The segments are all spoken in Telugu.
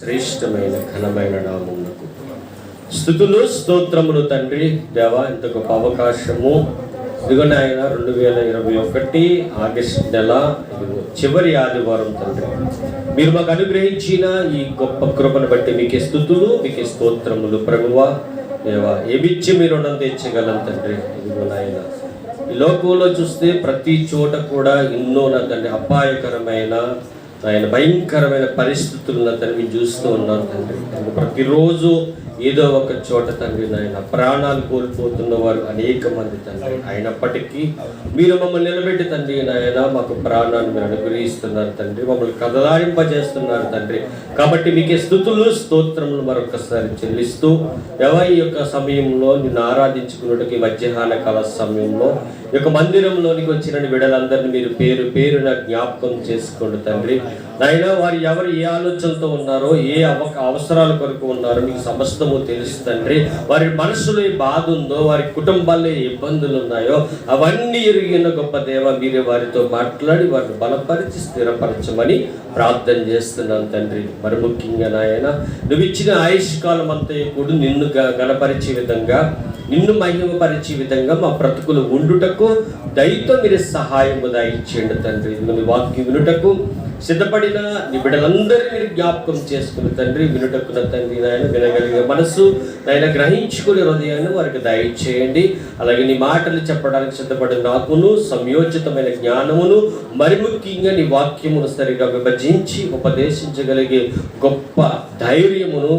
శ్రేష్టమైన ఘనమైన నామమునకు స్తుతులు స్తోత్రములు తండ్రి. దేవా, ఇంత గొప్ప అవకాశము ఇదిగో నాయన 2021 ఆగస్టు నెల చివరి ఆదివారం తండ్రి, మీరు మాకు అనుగ్రహించిన ఈ గొప్ప కృపను బట్టి మీకే స్తుతులు, మీకే స్తోత్రములు. ప్రభువా దేవా, ఏమిచ్చి మీరు రుణం తెచ్చగలం తండ్రి. ఇదిగో నాయన, ఈ లోకంలో చూస్తే ప్రతి చోట కూడా ఎన్నో నా తండ్రి అపాయకరమైన ఆయన భయంకరమైన పరిస్థితులను తండ్రి చూస్తూ ఉన్నాను తండ్రి. ప్రతిరోజు ఏదో ఒక చోట తండ్రి నాయన ప్రాణాలు కోల్పోతున్న వారు అనేక మంది తండ్రి. అయినప్పటికీ మీరు మమ్మల్ని నిలబెట్టి తండ్రి నాయన మాకు ప్రాణాన్ని మీరు అనుగ్రహిస్తున్నారు తండ్రి, మమ్మల్ని కదలాడింపజేస్తున్నారు తండ్రి. కాబట్టి మీకే స్తుతులు స్తోత్రములు మరొకసారి చెల్లిస్తూ ఈ యొక్క సమయంలో నిన్ను ఆరాధించుకున్నట్టుకి మధ్యాహ్న కాల సమయంలో ఈ యొక్క మందిరంలోనికి వచ్చిన బిడ్డలందరినీ మీరు పేరు పేరున జ్ఞాపకం చేసుకోండి తండ్రి. నాయన వారు ఎవరు ఏ ఆలోచనతో ఉన్నారో, ఏ అవసరాల కొరకు ఉన్నారో మీకు సమస్తము తెలుసు తండ్రి. వారి మనసులో ఏ బాధ ఉందో, వారి కుటుంబాల్లో ఏ ఇబ్బందులు ఉన్నాయో అవన్నీ ఎరిగిన గొప్ప దేవ, మీరే వారితో మాట్లాడి వారిని బలపరిచి స్థిరపరచమని ప్రార్థన చేస్తున్నాను తండ్రి. మరి ముఖ్యంగా నాయన, నువ్వు ఇచ్చిన ఆయుష్కాలం అంతా కూడా నిన్ను గణపరిచే విధంగా, నిన్ను మహిమపరిచే విధంగా మా బ్రతుకులు ఉండుటకు దయతో మీరు సహాయము దయచేయండి తండ్రి. నీ వాక్యం వినుటకు సిద్ధపడిన నీ బిడ్డలందరినీ మీరు జ్ఞాపకం చేసుకుని తండ్రి, వినుటకున్న తండ్రి నాయన వినగలిగే మనసు నాయన గ్రహించుకునే హృదయాన్ని వారికి దయచేయండి. అలాగే నీ మాటలు చెప్పడానికి సిద్ధపడిన నాకును సంయోచితమైన జ్ఞానమును, మరి ముఖ్యంగా నీ వాక్యమును సరిగా విభజించి ఉపదేశించగలిగే గొప్ప ధైర్యమును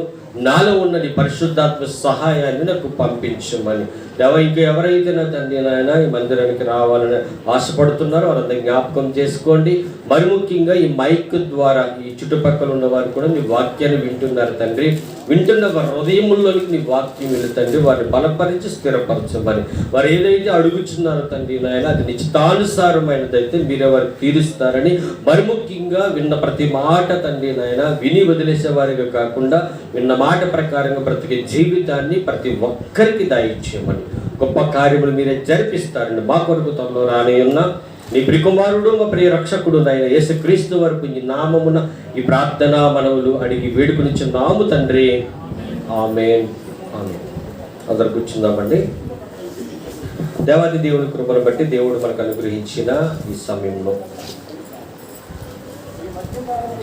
నాలో ఉన్న నీ పరిశుద్ధాత్మ సహాయాన్ని నాకు పంపించమని దేవ. ఇంకా ఎవరైతే నా తండ్రి నాయన ఈ మందిరానికి రావాలని ఆశపడుతున్నారో వారందరూ జ్ఞాపకం చేసుకోండి. మరి ముఖ్యంగా ఈ మైక్ ద్వారా ఈ చుట్టుపక్కల ఉన్న వారు కూడా నీ వాక్యాన్ని వింటున్నారు తండ్రి. వింటున్న వారి హృదయముల్లోనికి నీ వాక్యం వెళుతండి, వారిని బలపరించి స్థిరపరచమని. వారు ఏదైతే అడుగుచున్నారో తండ్రి నాయన అది నిశ్చితానుసారమైనదైతే మీరే వారికి తీరుస్తారని, మరి ముఖ్యంగా విన్న ప్రతి మాట తండ్రి నాయన విని వదిలేసే వారిగా కాకుండా విన్న మాట ప్రకారంగా బ్రతికే జీవితాన్ని ప్రతి ఒక్కరికి దయచేయమని, గొప్ప కార్యములు మీరే జరిపిస్తారని మా కొరకు త్వరలో రానియున్న నీ ప్రియకుమారుడు మా ప్రియ రక్షకుడు అయిన యేసుక్రీస్తు వరకు ఈ నామమున ఈ ప్రార్థనా మనవులు అడిగి వేడుకునిచున్నాము తండ్రి. ఆమేన్, ఆమేన్. అందరు కూర్చుందామండి. దేవాది దేవుని కృపను బట్టి దేవుడు మనకు అనుగ్రహించిన ఈ సమయంలో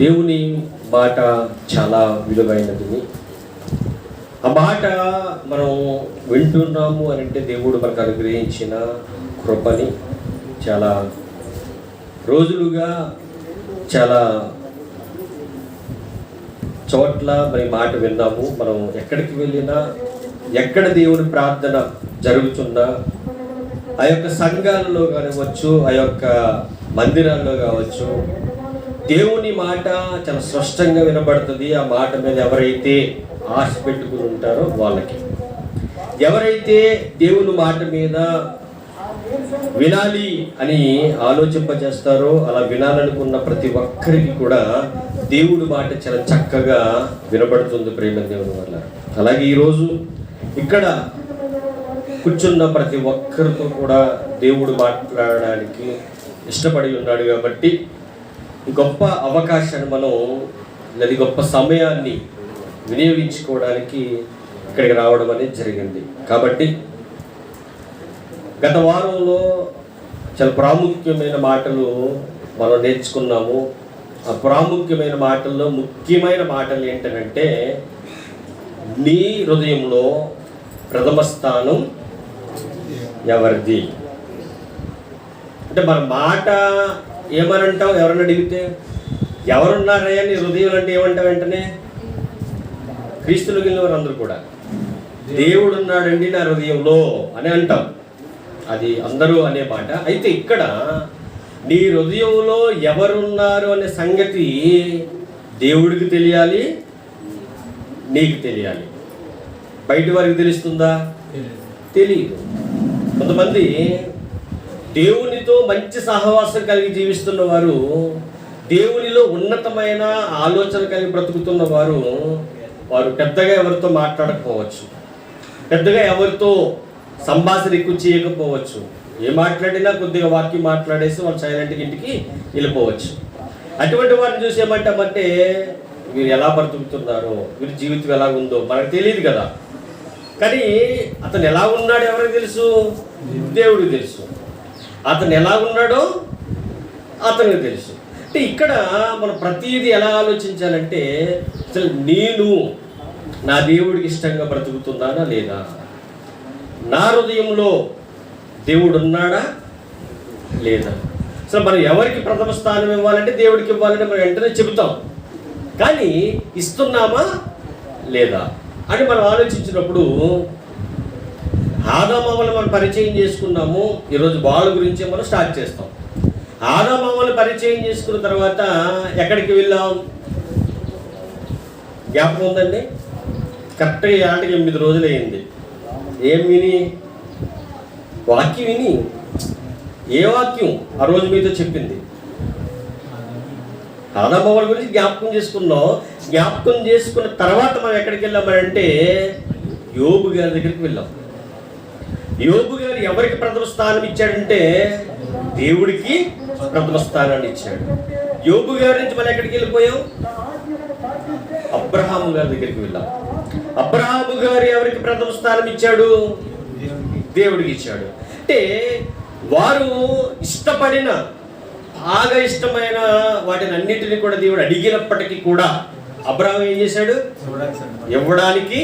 దేవుని మాట చాలా విలువైనది. ఆ మాట మనం వింటున్నాము అని అంటే దేవుడు మనకు అనుగ్రహించిన కృపని చాలా రోజులుగా చాలా చోట్ల మరి మాట విన్నాము. మనం ఎక్కడికి వెళ్ళినా, ఎక్కడ దేవుని ప్రార్థన జరుగుతున్నా, ఆ యొక్క సంఘాలలో కానివచ్చు, ఆ యొక్క మందిరాల్లో కావచ్చు, దేవుని మాట చాలా స్పష్టంగా వినబడుతుంది. ఆ మాట మీద ఎవరైతే ఆశ పెట్టుకుని ఉంటారో వాళ్ళకి, ఎవరైతే దేవుని మాట మీద వినాలి అని ఆలోచింపజేస్తారో, అలా వినాలనుకున్న ప్రతి ఒక్కరికి కూడా దేవుడి మాట చాలా చక్కగా వినబడుతుంది ప్రేమ దేవుని వల్ల. అలాగే ఈరోజు ఇక్కడ కూర్చున్న ప్రతి ఒక్కరితో కూడా దేవుడు మాట్లాడడానికి ఇష్టపడి ఉన్నాడు. కాబట్టి ఈ గొప్ప అవకాశాన్ని మనం, అది గొప్ప సమయాన్ని వినియోగించుకోవడానికి ఇక్కడికి రావడం అనేది జరిగింది. కాబట్టి గత వారంలో చాలా ప్రాముఖ్యమైన మాటలు మనం నేర్చుకున్నాము. ఆ ప్రాముఖ్యమైన మాటల్లో ముఖ్యమైన మాటలు ఏంటంటే, నీ హృదయంలో ప్రథమ స్థానం ఎవరిది అంటే, మన మాట ఏమనంటాం? ఎవరన్నా అడిగితే ఎవరున్నారయ్యా నీ హృదయం అంటే ఏమంటావు? వెంటనే క్రీస్తులు వెళ్ళిన వారు అందరూ కూడా దేవుడు ఉన్నాడండి నా హృదయంలో అని అంటాం. అది అందరూ అనే మాట. అయితే ఇక్కడ నీ హృదయంలో ఎవరున్నారు అనే సంగతి దేవుడికి తెలియాలి, నీకు తెలియాలి. బయట వారికి తెలుస్తుందా? తెలియదు. కొంతమంది దేవునితో మంచి సహవాసం కలిగి జీవిస్తున్న వారు, దేవునిలో ఉన్నతమైన ఆలోచన కలిగి బ్రతుకుతున్న వారు, వారు పెద్దగా ఎవరితో మాట్లాడకపోవచ్చు, పెద్దగా ఎవరితో సంభాషణ ఎక్కువ చేయకపోవచ్చు. ఏ మాట్లాడినా కొద్దిగా వాక్యం మాట్లాడేసి వాళ్ళు సైలెంట్గా ఇంటికి వెళ్ళిపోవచ్చు. అటువంటి వారిని చూసి ఏమంటామంటే వీరు ఎలా బ్రతుకుతున్నారో, వీరి జీవితం ఎలా ఉందో మనకు తెలియదు కదా. కానీ అతను ఎలా ఉన్నాడో ఎవరికి తెలుసు? దేవుడికి తెలుసు. అతను ఎలా ఉన్నాడో అతనికి తెలుసు. అంటే ఇక్కడ మనం ప్రతిదీ ఎలా ఆలోచించాలంటే, అసలు నేను నా దేవుడికి ఇష్టంగా బ్రతుకుతున్నానా లేదా, నా హృదయంలో దేవుడు ఉన్నాడా లేదా. అసలు మనం ఎవరికి ప్రథమ స్థానం ఇవ్వాలంటే దేవుడికి ఇవ్వాలంటే మనం వెంటనే చెబుతాం, కానీ ఇస్తున్నామా లేదా అని మనం ఆలోచించినప్పుడు, ఆదామవ్వలు మనం పరిచయం చేసుకున్నాము. ఈరోజు వాళ్ళ గురించి మనం స్టార్ట్ చేస్తాం. ఆదామవ్వలు పరిచయం చేసుకున్న తర్వాత ఎక్కడికి వెళ్ళాం? జ్ఞాపకం ఉందండి? కరెక్ట్గా 8 రోజులు అయింది. ఏం విని? వాక్యం విని. ఏ వాక్యం? ఆ రోజు మీతో చెప్పింది. ఆదామవ్వల గురించి జ్ఞాపకం చేసుకున్నాం. జ్ఞాపకం చేసుకున్న తర్వాత మనం ఎక్కడికి వెళ్ళామంటే యోబు గారి దగ్గరికి వెళ్ళాం. యోబు గారు ఎవరికి ప్రథమ స్థానం ఇచ్చాడంటే దేవుడికి ప్రథమ స్థానాన్ని ఇచ్చాడు. యోబు గారి నుంచి మనం ఎక్కడికి వెళ్ళిపోయాం? అబ్రహాము గారి దగ్గరికి వెళ్ళాం. అబ్రహాము గారు ఎవరికి ప్రథమ స్థానం ఇచ్చాడు? దేవుడికి ఇచ్చాడు. అంటే వారు ఇష్టపడిన, బాగా ఇష్టమైన వాటిని అన్నిటిని కూడా దేవుడు అడిగినప్పటికీ కూడా అబ్రహాం ఏం చేశాడు? ఇవ్వడానికి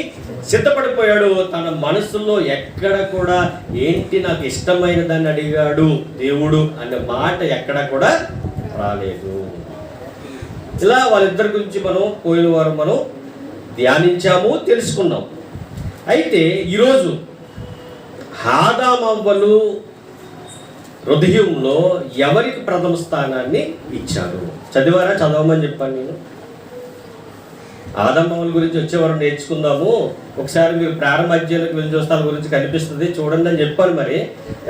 సిద్ధపడిపోయాడు. తన మనసులో ఎక్కడ కూడా ఏంటి నాకు ఇష్టమైన దాన్ని అడిగాడు దేవుడు అనే మాట ఎక్కడ కూడా రాలేదు. ఇలా వాళ్ళిద్దరి గురించి మనం పోయిన వారం మనం ధ్యానించాము, తెలుసుకున్నాం. అయితే ఈరోజు ఆదామవ్వలు హృదయంలో ఎవరికి ప్రథమ స్థానాన్ని ఇచ్చారు? చదివారా? చదవమని చెప్పాను నేను. ఆదామవ్వల గురించి వచ్చేవారు నేర్చుకుందాము. ఒకసారి మీరు ప్రారంభ అధ్యాయాలకు వెళ్ళి చూస్తే వాళ్ళ గురించి కనిపిస్తుంది, చూడండి అని చెప్పాను. మరి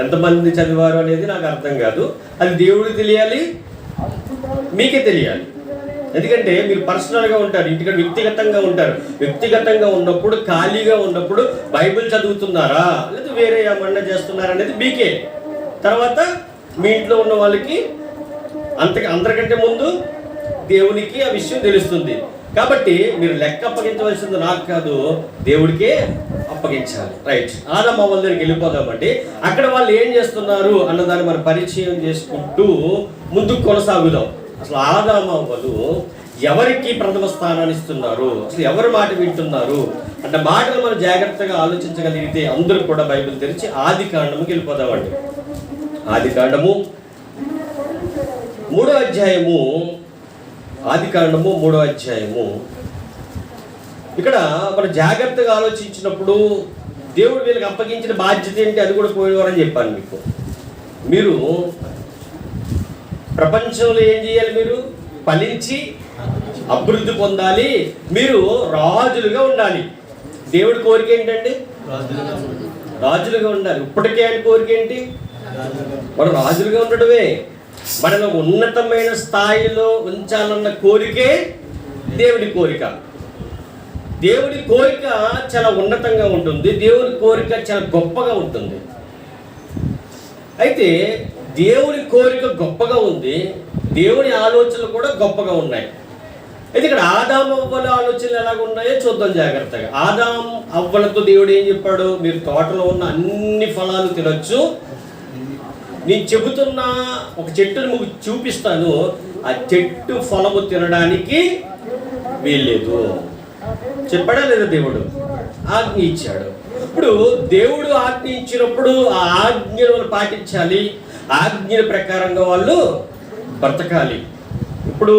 ఎంతమంది చదివారు అనేది నాకు అర్థం కాదు. అది దేవుడికి తెలియాలి, మీకే తెలియాలి. ఎందుకంటే మీరు పర్సనల్గా ఉంటారు, ఇంటికి వ్యక్తిగతంగా ఉంటారు. వ్యక్తిగతంగా ఉన్నప్పుడు, ఖాళీగా ఉన్నప్పుడు బైబిల్ చదువుతున్నారా లేదా వేరే ఏమన్నా చేస్తున్నారా అనేది మీకే. తర్వాత మీ ఇంట్లో ఉన్న వాళ్ళకి అందరికంటే ముందు దేవునికి ఆ విషయం తెలుస్తుంది. కాబట్టి మీరు లెక్క అప్పగించవలసింది నాకు కాదు, దేవుడికే అప్పగించాలి. రైట్, ఆదామవ్వల దగ్గరికి వెళ్ళిపోదామండి. అక్కడ వాళ్ళు ఏం చేస్తున్నారు అన్నదాన్ని మనం పరిచయం చేసుకుంటూ ముందుకు కొనసాగుదాం. అసలు ఆదామవ్వలు ఎవరికి ప్రథమ స్థానాన్ని ఇస్తున్నారు, అసలు ఎవరి మాట వింటున్నారు అంటే మాటలు మనం జాగ్రత్తగా ఆలోచించగలిగితే అందరూ కూడా బైబిల్ తెరిచి ఆది కాండముకి వెళ్ళిపోదామండి. ఆది కాండము 3వ అధ్యాయము. ఆది కాండము 3వ అధ్యాయము. ఇక్కడ మనం జాగ్రత్తగా ఆలోచించినప్పుడు దేవుడు వీళ్ళకి అప్పగించిన బాధ్యత ఏంటి అది కూడా పోయేవారని చెప్పాను మీకు. మీరు ప్రపంచంలో ఏం చేయాలి? మీరు ఫలించి అభివృద్ధి పొందాలి, మీరు రాజులుగా ఉండాలి. దేవుడి కోరిక ఏంటండి? రాజులుగా ఉండాలి. ఇప్పటికే ఆయన కోరిక ఏంటి? మనం రాజులుగా ఉండడమే. మనలో ఉన్నతమైన స్థాయిలో ఉంచాలన్న కోరికే దేవుడి కోరిక. దేవుడి కోరిక చాలా ఉన్నతంగా ఉంటుంది, దేవుడి కోరిక చాలా గొప్పగా ఉంటుంది. అయితే దేవుని కోరిక గొప్పగా ఉంది, దేవుని ఆలోచనలు కూడా గొప్పగా ఉన్నాయి. అయితే ఇక్కడ ఆదాము అవ్వల ఆలోచనలు ఎలాగ ఉన్నాయో చూద్దాం జాగ్రత్తగా. ఆదాము అవ్వలతో దేవుడు ఏం చెప్పాడు? మీరు తోటలో ఉన్న అన్ని ఫలాలు తినొచ్చు, నేను చెబుతున్న ఒక చెట్టును మీకు చూపిస్తాను, ఆ చెట్టు ఫలము తినడానికి వీల్లేదు చెప్పాడా లేదా? దేవుడు ఆజ్ఞ ఇచ్చాడు. ఇప్పుడు దేవుడు ఆజ్ఞ ఇచ్చినప్పుడు ఆ ఆజ్ఞను పాటించాలి, ఆజ్ఞల ప్రకారంగా వాళ్ళు బ్రతకాలి. ఇప్పుడు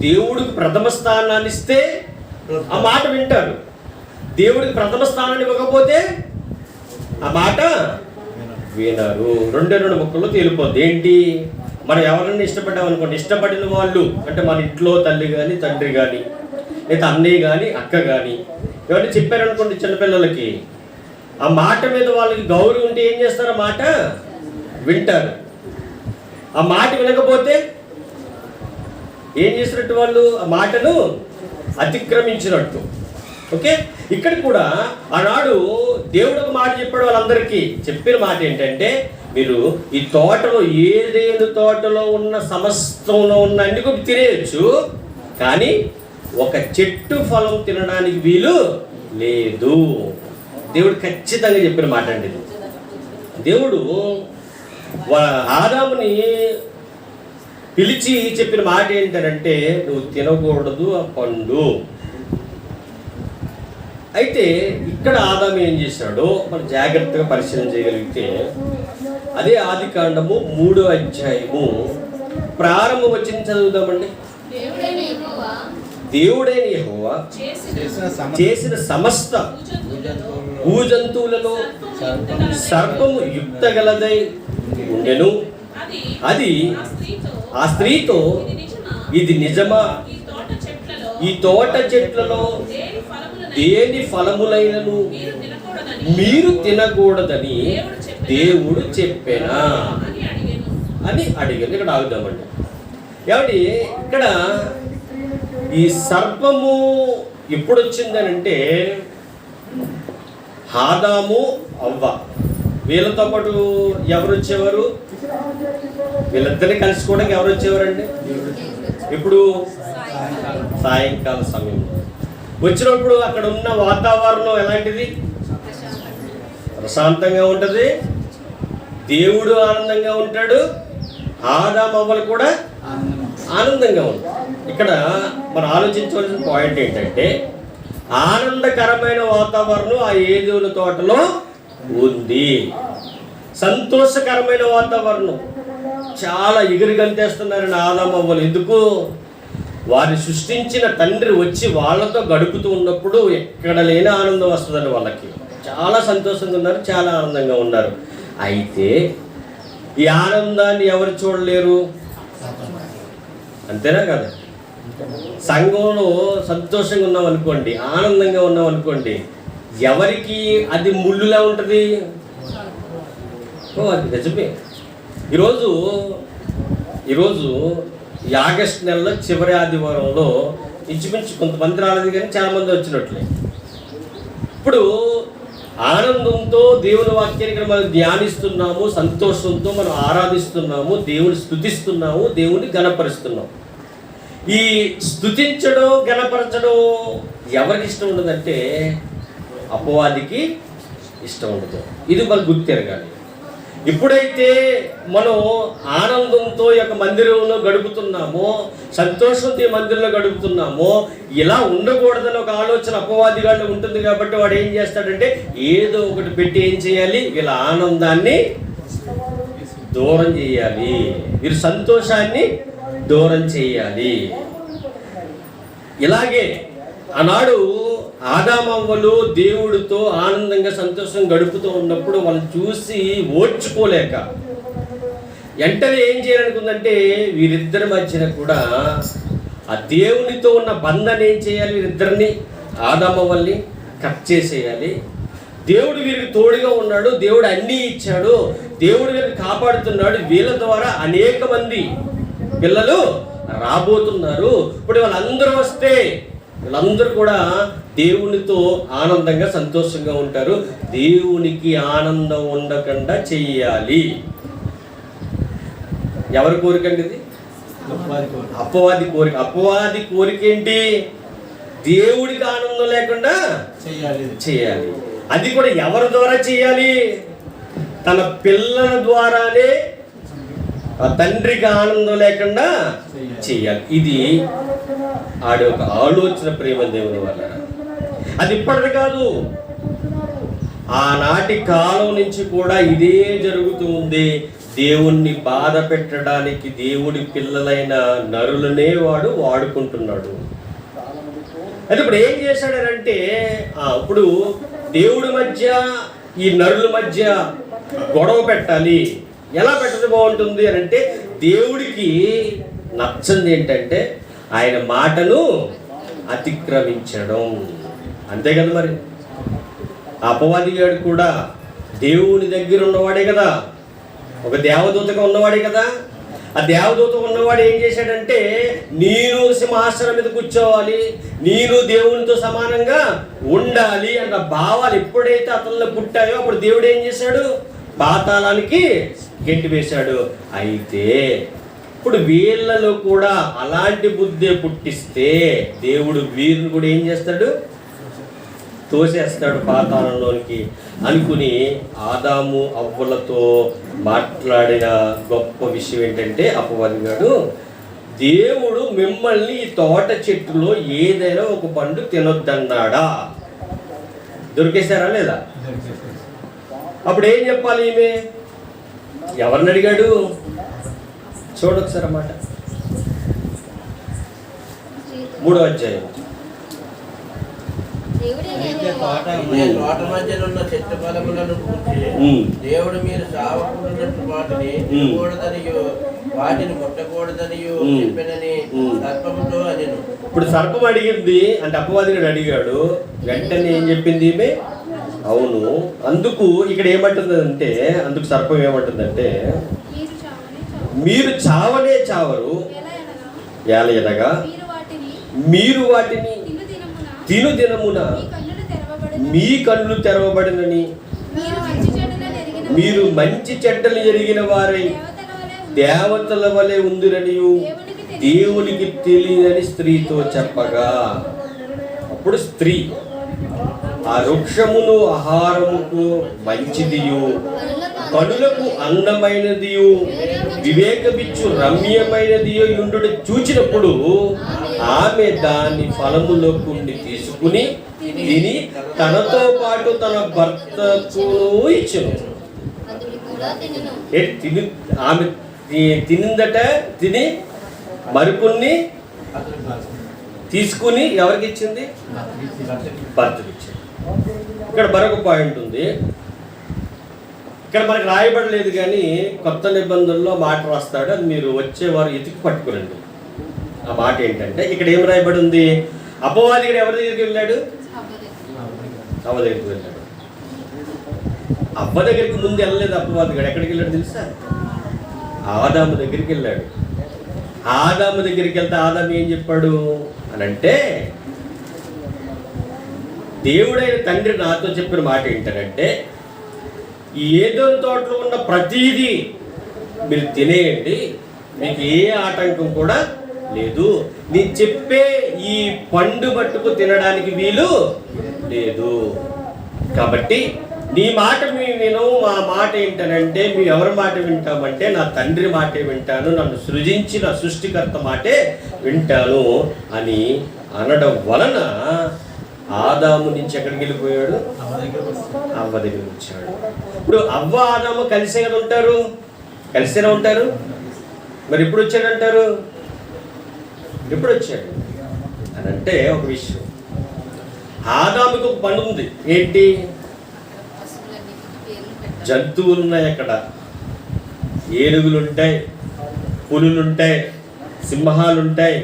దేవుడికి ప్రథమ స్థానాన్ని ఇస్తే ఆ మాట వింటారు, దేవుడికి ప్రథమ స్థానాన్ని ఇవ్వకపోతే ఆ మాట వినరు. 2 ముక్కల్లో తేలిపోద్ది. ఏంటి? మనం ఎవరైనా ఇష్టపడ్డామనుకోండి, ఇష్టపడిన వాళ్ళు అంటే మన ఇంట్లో తల్లి కానీ తండ్రి కానీ లేదా అన్నయ్య కానీ అక్క కానీ ఎవరైనా చెప్పారనుకోండి చిన్నపిల్లలకి, ఆ మాట మీద వాళ్ళకి గౌరవం ఉంటే ఏం చేస్తారు? ఆ మాట వింటారు. ఆ మాట వినకపోతే ఏం చేసినట్టు? వాళ్ళు ఆ మాటను అతిక్రమించినట్టు. ఓకే, ఇక్కడ కూడా ఆనాడు దేవుడు ఒక మాట చెప్పాడు వాళ్ళందరికీ. చెప్పిన మాట ఏంటంటే, మీరు ఈ తోటలో ఏదేను తోటలో ఉన్న సమస్తంలో ఉన్న అన్ని కూడా తినేయచ్చు, కానీ ఒక చెట్టు ఫలం తినడానికి వీలు లేదు. దేవుడు ఖచ్చితంగా చెప్పిన మాట అండి ఇది. దేవుడు ఆదాముని పిలిచి చెప్పిన మాట ఏంటంటే, నువ్వు తినకూడదు ఆ పండు. అయితే ఇక్కడ ఆదాము ఏం చేశాడో మనం జాగ్రత్తగా పరిశీలన చేయగలిగితే, అదే ఆదికాండము 3వ అధ్యాయము ప్రారంభం వచ్చింది చదువుదామండి. దేవుడైన యెహోవా చేసిన సమస్త భూజంతువులలో సర్పము యుక్తగలదై ఉండెను. అది ఆ స్త్రీతో, ఇది నిజమా, ఈ తోట చెట్లలో దేని ఫలములైనను మీరు తినకూడదని దేవుడు చెప్పానా అని అడిగాను. ఇక్కడ ఆగుదామండి. ఏమండి, ఇక్కడ ఈ సర్పము ఎప్పుడు వచ్చిందనంటే, ఆదాము అవ్వ వీళ్ళతో పాటు ఎవరు వచ్చేవారు? వీళ్ళిద్దరిని కలుసుకోవడానికి ఎవరు వచ్చేవారండి? ఇప్పుడు సాయంకాల సమయంలో వచ్చినప్పుడు అక్కడ ఉన్న వాతావరణం ఎలాంటిది? ప్రశాంతంగా ఉంటుంది, దేవుడు ఆనందంగా ఉంటాడు, ఆదాము అవ్వలు కూడా ఆనందంగా ఉంటుంది. ఇక్కడ మనం ఆలోచించవలసిన పాయింట్ ఏంటంటే, ఆనందకరమైన వాతావరణం ఆ ఏదోని తోటలో ఉంది. సంతోషకరమైన వాతావరణం, చాలా ఎగిరి గంతేస్తున్నారని ఆదాము అవ్వలు. ఎందుకు? వారిని సృష్టించిన తండ్రి వచ్చి వాళ్ళతో గడుపుతూ ఉన్నప్పుడు ఎక్కడ లేని ఆనందం వస్తుందండి. వాళ్ళకి చాలా సంతోషంగా ఉన్నారు, చాలా ఆనందంగా ఉన్నారు. అయితే ఈ ఆనందాన్ని ఎవరు చూడలేరు? అంతేనా కదా? సంఘంలో సంతోషంగా ఉన్నాం అనుకోండి, ఆనందంగా ఉన్నాం అనుకోండి, ఎవరికి అది ముళ్ళులా ఉంటుంది? అది నిజమే. ఈరోజు ఈ ఆగస్టు నెలలో చివరి ఆదివారంలో ఇంచుమించు కొంతమంది రాలేదు, కానీ చాలామంది వచ్చినట్లే. ఇప్పుడు ఆనందంతో దేవుని వాక్యాన్ని మనం ధ్యానిస్తున్నాము, సంతోషంతో మనం ఆరాధిస్తున్నాము, దేవుని స్తుతిస్తున్నాము, దేవుని గణపరుస్తున్నాము. ఈ స్తుతించడం, గణపరచడం ఎవరికి ఇష్టం ఉండదంటే అపవాదికి ఇష్టం ఉండదు. ఇది మనం గుర్తెరగాలి. ఎప్పుడైతే మనం ఆనందంతో ఈ యొక్క మందిరంలో గడుపుతున్నామో, సంతోషంతో ఈ మందిరంలో గడుపుతున్నామో, ఇలా ఉండకూడదని ఒక ఆలోచన అపవాదిగాళ్ళు ఉంటుంది. కాబట్టి వాడు ఏం చేస్తాడంటే, ఏదో ఒకటి పెట్టి ఏం చేయాలి? వీళ్ళ ఆనందాన్ని దూరం చేయాలి, వీరి సంతోషాన్ని దూరం చేయాలి. ఇలాగే ఆనాడు ఆదామవ్వలు దేవుడితో ఆనందంగా సంతోషం గడుపుతూ ఉన్నప్పుడు వాళ్ళని చూసి ఓర్చుకోలేక వెంటనే ఏం చేయాలనుకుందంటే, వీరిద్దరి మధ్యన కూడా ఆ దేవునితో ఉన్న బంధాన్ని ఏం చేయాలి? వీరిద్దరిని, ఆదామవ్వల్ని కట్ చేసేయాలి. దేవుడు వీరికి తోడుగా ఉన్నాడు, దేవుడు అన్నీ ఇచ్చాడు, దేవుడు వీరిని కాపాడుతున్నాడు, వీళ్ళ ద్వారా అనేక మంది పిల్లలు రాబోతున్నారు. ఇప్పుడు వాళ్ళందరూ వస్తే వీళ్ళందరూ కూడా దేవునితో ఆనందంగా సంతోషంగా ఉంటారు. దేవునికి ఆనందం ఉండకుండా చెయ్యాలి. ఎవరి కోరికండి ఇది? అపవాది కోరిక. అపవాది కోరిక ఏంటి? దేవుడికి ఆనందం లేకుండా చేయాలి. అది కూడా ఎవరి ద్వారా చేయాలి? తన పిల్లల ద్వారానే ఆ తండ్రికి ఆనందం లేకుండా చేయాలి. ఇది ఆడి ఒక ఆలోచన, ప్రేమ దేవుని వల్ల. అది ఇప్పటిది కాదు, ఆనాటి కాలం నుంచి కూడా ఇదే జరుగుతూ ఉంది. దేవుణ్ణి బాధ పెట్టడానికి దేవుడి పిల్లలైన నరులనే వాడు వాడుకుంటున్నాడు. అయితే ఇప్పుడు ఏం చేశాడంటే, ఇప్పుడు దేవుడి మధ్య ఈ నరుల మధ్య గొడవ పెట్టాలి. ఎలా పెట్టడం బాగుంటుంది అని అంటే, దేవుడికి నచ్చంది ఏంటంటే ఆయన మాటను అతిక్రమించడం. అంతే కదా మరి. అపవాది గారు కూడా దేవుని దగ్గర ఉన్నవాడే కదా, ఒక దేవదూతగా ఉన్నవాడే కదా. ఆ దేవదూత ఉన్నవాడు ఏం చేశాడంటే, నేను సింహాసనం మీద కూర్చోవాలి, నేను దేవునితో సమానంగా ఉండాలి అన్న భావాలు ఎప్పుడైతే అతనిలో పుట్టాయో అప్పుడు దేవుడు ఏం చేశాడు? పాతాళానికి గెంటి వేశాడు. అయితే ఇప్పుడు వీళ్ళలో కూడా అలాంటి బుద్ధి పుట్టిస్తే దేవుడు వీరిని కూడా ఏం చేస్తాడు? తోసేస్తాడు పాతాళంలోనికి అనుకుని ఆదాము అవ్వలతో మాట్లాడిన గొప్ప విషయం ఏంటంటే, అపవాదిగాడు, దేవుడు మిమ్మల్ని ఈ తోట చెట్టులో ఏదైనా ఒక పండు తినొద్దన్నాడా? దొరికేశారా లేదా? అప్పుడు ఏం చెప్పాలి? ఈమె ఎవరిని అడిగాడు? చూడొకసారి అన్నమాట, 3వ అధ్యాయం. తోట మధ్యనున్న చెట్టు ఫలములను గురించి దేవుడు మీరు సావకూడనట్టు వాటిని తినకూడదనియు వాటిని ముట్టకూడదనియు చెప్పినని సర్పముతో అనెను. ఇప్పుడు సర్పం అడిగింది అంటే అపవాదిగాడు అడిగాడు. వెంటనే ఏం చెప్పింది ఈమె? అవును. అందుకు ఇక్కడ ఏమంటుందంటే, అందుకు సర్పం ఏమంటుందంటే, మీరు చావనే చావరు, ఎలాగనగా మీరు వాటిని తిను దినమున మీ కన్నులు తెరవబడినని, మీరు మంచి చెడ్డలు ఎరిగిన వారై దేవతల వలె ఉందిరనియు దేవునికి తెలియదని స్త్రీతో చెప్పగా, అప్పుడు స్త్రీ ఆ వృక్షమును ఆహారముకు మంచిదియు కనులకు అందమైనదియు వివేకమిచ్చు రమ్యమైనదియు ఉండుట చూచినప్పుడు ఆమె దాని ఫలములో కొన్ని తీసుకుని తిని తనతో పాటు తన భర్తకు ఇచ్చెను. ఆమె తినిందట, తిని మరికొన్ని తీసుకుని ఎవరికి ఇచ్చింది? భర్తకు ఇచ్చింది. ఇక్కడ మరొక పాయింట్ ఉంది. ఇక్కడ మనకి రాయబడలేదు కానీ కొత్త నిబంధనలో మాట రాస్తాడు, అది మీరు వచ్చేవారు ఎతికి పట్టుకురండి. ఆ మాట ఏంటంటే, ఇక్కడ ఏం రాయబడి ఉంది? అపవాదిగాడు ఎవరి దగ్గరికి వెళ్ళాడు? అవ్వ దగ్గరికి వెళ్ళాడు. అవ్వ దగ్గరికి ముందు వెళ్ళలేదు అపవాదిగాడు. ఎక్కడికి వెళ్ళాడు తెలుసా? ఆదాము దగ్గరికి వెళ్ళాడు. ఆదాము దగ్గరికి వెళ్తే ఆదాము ఏం చెప్పాడు అని అంటే, దేవుడైన తండ్రి నాతో చెప్పిన మాట ఏంటంటే, ఏదోని తోటలో ఉన్న ప్రతిదీ మీరు తినేయండి, మీకు ఏ ఆటంకం కూడా లేదు. నేను చెప్పే ఈ పండు పట్టుకు తినడానికి వీలు లేదు. కాబట్టి నీ మాట నేను మా మాట ఏంటనంటే, మీ ఎవరి మాట వింటామంటే నా తండ్రి మాటే వింటాను, నన్ను సృజించిన సృష్టికర్త మాటే వింటాను అని అనడం వలన ఆదాము నుంచి ఎక్కడికి వెళ్ళిపోయాడు? అవ్వ దగ్గరికి వచ్చాడు. ఇప్పుడు అవ్వ ఆదాము కలిసే కదా ఉంటారు, కలిసేనే ఉంటారు. మరి ఎప్పుడు వచ్చాడంటారు? ఎప్పుడు వచ్చాడు అని అంటే, ఒక విషయం, ఆదాముకి ఒక పని ఉంది. ఏంటి? జంతువులు ఉన్నాయి అక్కడ, ఏనుగులు ఉంటాయి, పులులు ఉంటాయి, సింహాలు ఉంటాయి.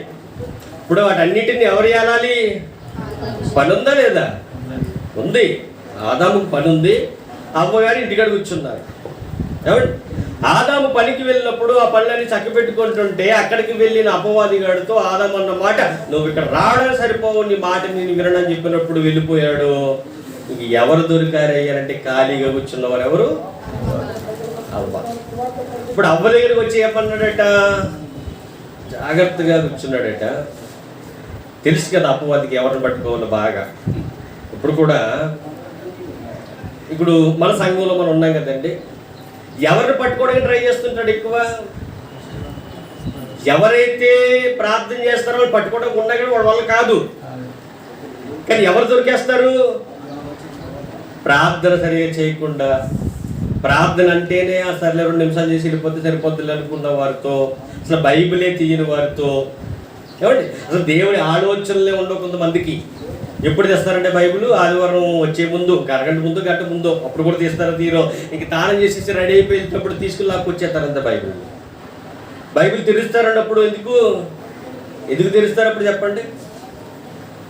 ఇప్పుడు వాటన్నిటిని ఎవరు ఏలాలి? పని ఉందా లేదా? ఉంది. ఆదాముకు పని ఉంది. అవ్వగారు ఇంటికాడ కూర్చున్నారు. ఏమండి, ఆదాము పనికి వెళ్ళినప్పుడు ఆ పనులన్నీ చక్కబెట్టుకుంటుంటే అక్కడికి వెళ్ళిన అపవాదిగాడితో ఆదాము అన్న మాట, నువ్వు ఇక్కడ రావడానికి సరిపోవు, నీ మాట నేను వినని చెప్పినప్పుడు వెళ్ళిపోయాడు. ఇంక ఎవరు దొరికారయ్యారంటే ఖాళీగా కూర్చున్నవారు ఎవరు? అవ్వ. ఇప్పుడు అవ్వ దగ్గరికి వచ్చి ఏమన్నాడట? జాగ్రత్తగా కూర్చున్నాడట. తెలుసు కదా అపవాదికి ఎవరిని పట్టుకోవాలి బాగా. ఇప్పుడు కూడా ఇప్పుడు మన సంఘంలో మనం ఉన్నాం కదండి, ఎవరిని పట్టుకోవడానికి ట్రై చేస్తుంటాడు ఎక్కువ? ఎవరైతే ప్రార్థన చేస్తారో వాళ్ళు పట్టుకోవడానికి ఉన్నా కానీ వాళ్ళ వల్ల కాదు. కానీ ఎవరు దొరికేస్తారు? ప్రార్థన సరిగా చేయకుండా, ప్రార్థన అంటేనే ఆ సర్లే 2 నిమిషాలు చేసి వెళ్ళిపోతే సరిపోతుంది అనుకున్న వారితో, అసలు బైబిలే తీయని వారితో, ఏమండి అసలు దేవుడి ఆలోచనలే ఉండవు కొంతమందికి. ఎప్పుడు తెస్తారంటే బైబిల్ ఆదివారం వచ్చే ముందు, అరగంట ముందు, గంట ముందు, అప్పుడు కూడా తీస్తారో తీరో, ఇంక తాళం చేసేసి రెడీ అయిపోయినప్పుడు తీసుకుని లాక్కొచ్చేస్తారంత బైబిల్. బైబిల్ తెరుస్తారన్నప్పుడు ఎందుకు తెరుస్తారు అప్పుడు చెప్పండి?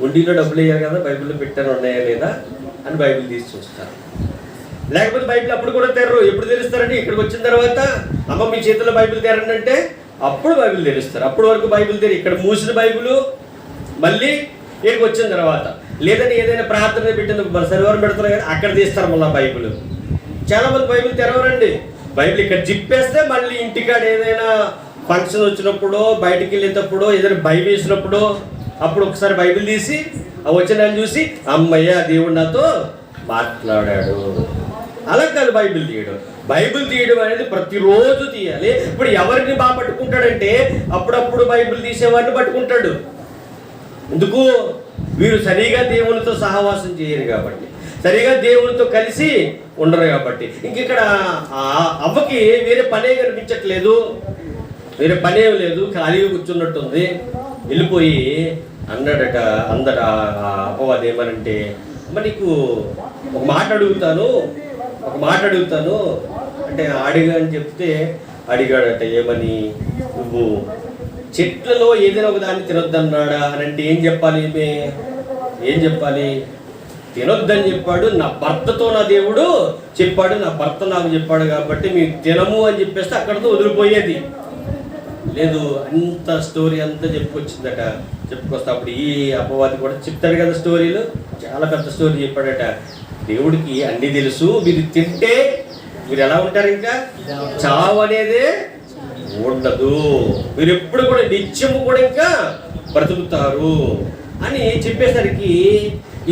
ఒంటిలో డబ్బులు వేయాలి కదా, బైబిల్లో పెట్టారు ఉన్నాయా లేదా అని బైబిల్ తీసి చూస్తారు. లేకపోతే బైబిల్ అప్పుడు కూడా తెరరు. ఎప్పుడు తెరుస్తారంటే ఇక్కడికి వచ్చిన తర్వాత, అమ్మ మీ చేతిలో బైబిల్ తెరండి అంటే అప్పుడు బైబిల్ తెరుస్తారు. అప్పటి వరకు బైబిల్ తెరి, ఇక్కడ మూసిన బైబిల్ మళ్ళీ ఇక్కడికి వచ్చిన తర్వాత, లేదంటే ఏదైనా ప్రార్థన పెట్టింది మన శనివారం పెడతారు కానీ అక్కడ తీస్తారు మళ్ళీ బైబిల్. చాలామంది బైబిల్ తెరవరండి. బైబిల్ ఇక్కడ జిప్పేస్తే మళ్ళీ ఇంటికాడ ఏదైనా ఫంక్షన్ వచ్చినప్పుడు, బయటికి వెళ్ళేటప్పుడు, ఏదైనా భయం వేసినప్పుడు అప్పుడు ఒకసారి బైబిల్ తీసి ఆ వచనాన్ని చూసి అమ్మయ్య దేవుడు నాతో మాట్లాడాడు. అలా కాదు బైబిల్ తీయడం. బైబిల్ తీయడం అనేది ప్రతిరోజు తీయాలి. ఇప్పుడు ఎవరిని బాగా పట్టుకుంటాడంటే అప్పుడప్పుడు బైబిల్ తీసేవాడిని పట్టుకుంటాడు. ఎందుకు? వీరు సరిగా దేవునితో సహవాసం చేయరు కాబట్టి, సరిగా దేవునితో కలిసి ఉండరు కాబట్టి. ఇంక ఇక్కడ అవ్వకి వేరే పనే కనిపించట్లేదు, వేరే పనేం లేదు, ఖాళీగా కూర్చున్నట్టుంది. వెళ్ళిపోయి అందట అపవాది ఏమనంటే, అమ్మ నీకు ఒక మాట అడుగుతాను అంటే అడిగా అని చెప్తే అడిగాడట. ఏమని? నువ్వు చెట్లలో ఏదైనా ఒక దాన్ని తినొద్దన్నాడా అని అంటే ఏం చెప్పాలి? ఏం చెప్పాలి? తినొద్దని చెప్పాడు. నా భర్తతో నా దేవుడు చెప్పాడు, నా భర్త నాకు చెప్పాడు కాబట్టి మీరు తినము అని చెప్పేస్తే అక్కడితో వదిలిపోయేది. లేదు, అంత స్టోరీ అంతా చెప్పుకొచ్చిందట. చెప్పుకొస్తే అప్పుడు ఈ అపవాది కూడా చెప్తాడు కదా స్టోరీలు, చాలా పెద్ద స్టోరీ చెప్పాడట. దేవుడికి అన్నీ తెలుసు, మీరు తింటే మీరు ఎలా ఉంటారు, ఇంకా చావు అనేదే ఉండదు, మీరు ఎప్పుడు కూడా నిత్యము కూడా ఇంకా బ్రతుకుతారు అని చెప్పేసరికి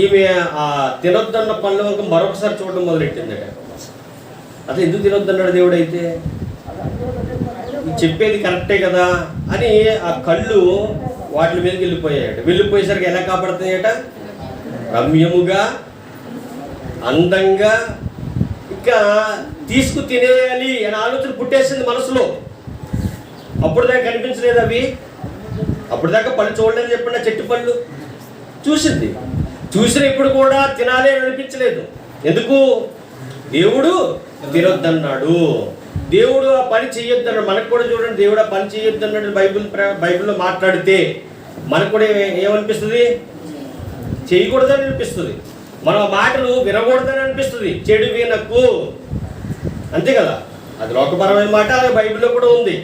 ఈమె ఆ తినొద్దన్న పనుల వంక మరొకసారి చూడడం మొదలెట్టిందట. అసలు ఎందుకు తినొద్దన్నాడు దేవుడైతే? చెప్పేది కరెక్టే కదా అని ఆ కళ్ళు వాటి మీదకి వెళ్ళిపోయేసరికి ఎలా కాపాడుతాయట? రమ్యముగా, అందంగా, ఇంకా తీసుకు తినేయాలి అనే ఆలోచన పుట్టేసింది మనసులో. అప్పుడు దాకా కనిపించలేదు అవి, అప్పుడు దాకా పళ్ళు చూడలేదని చెప్పండి. చెట్టు పళ్ళు చూసింది, చూసిన ఇప్పుడు కూడా తినాలి అని అనిపించలేదు. ఎందుకు? దేవుడు తినొద్దన్నాడు, దేవుడు ఆ పని చేయొద్దన్నాడు. మనకు కూడా చూడండి, దేవుడు ఆ పని చేయొద్దన్నాడు బైబిల్లో మాట్లాడితే మనకు కూడా ఏమనిపిస్తుంది? చేయకూడదని అనిపిస్తుంది. మనం మాటలు వినకూడదని అనిపిస్తుంది. చెడు వినకు, అంతే కదా. అది లోకపరమైన మాట, అలాగే బైబిల్లో కూడా ఉంది.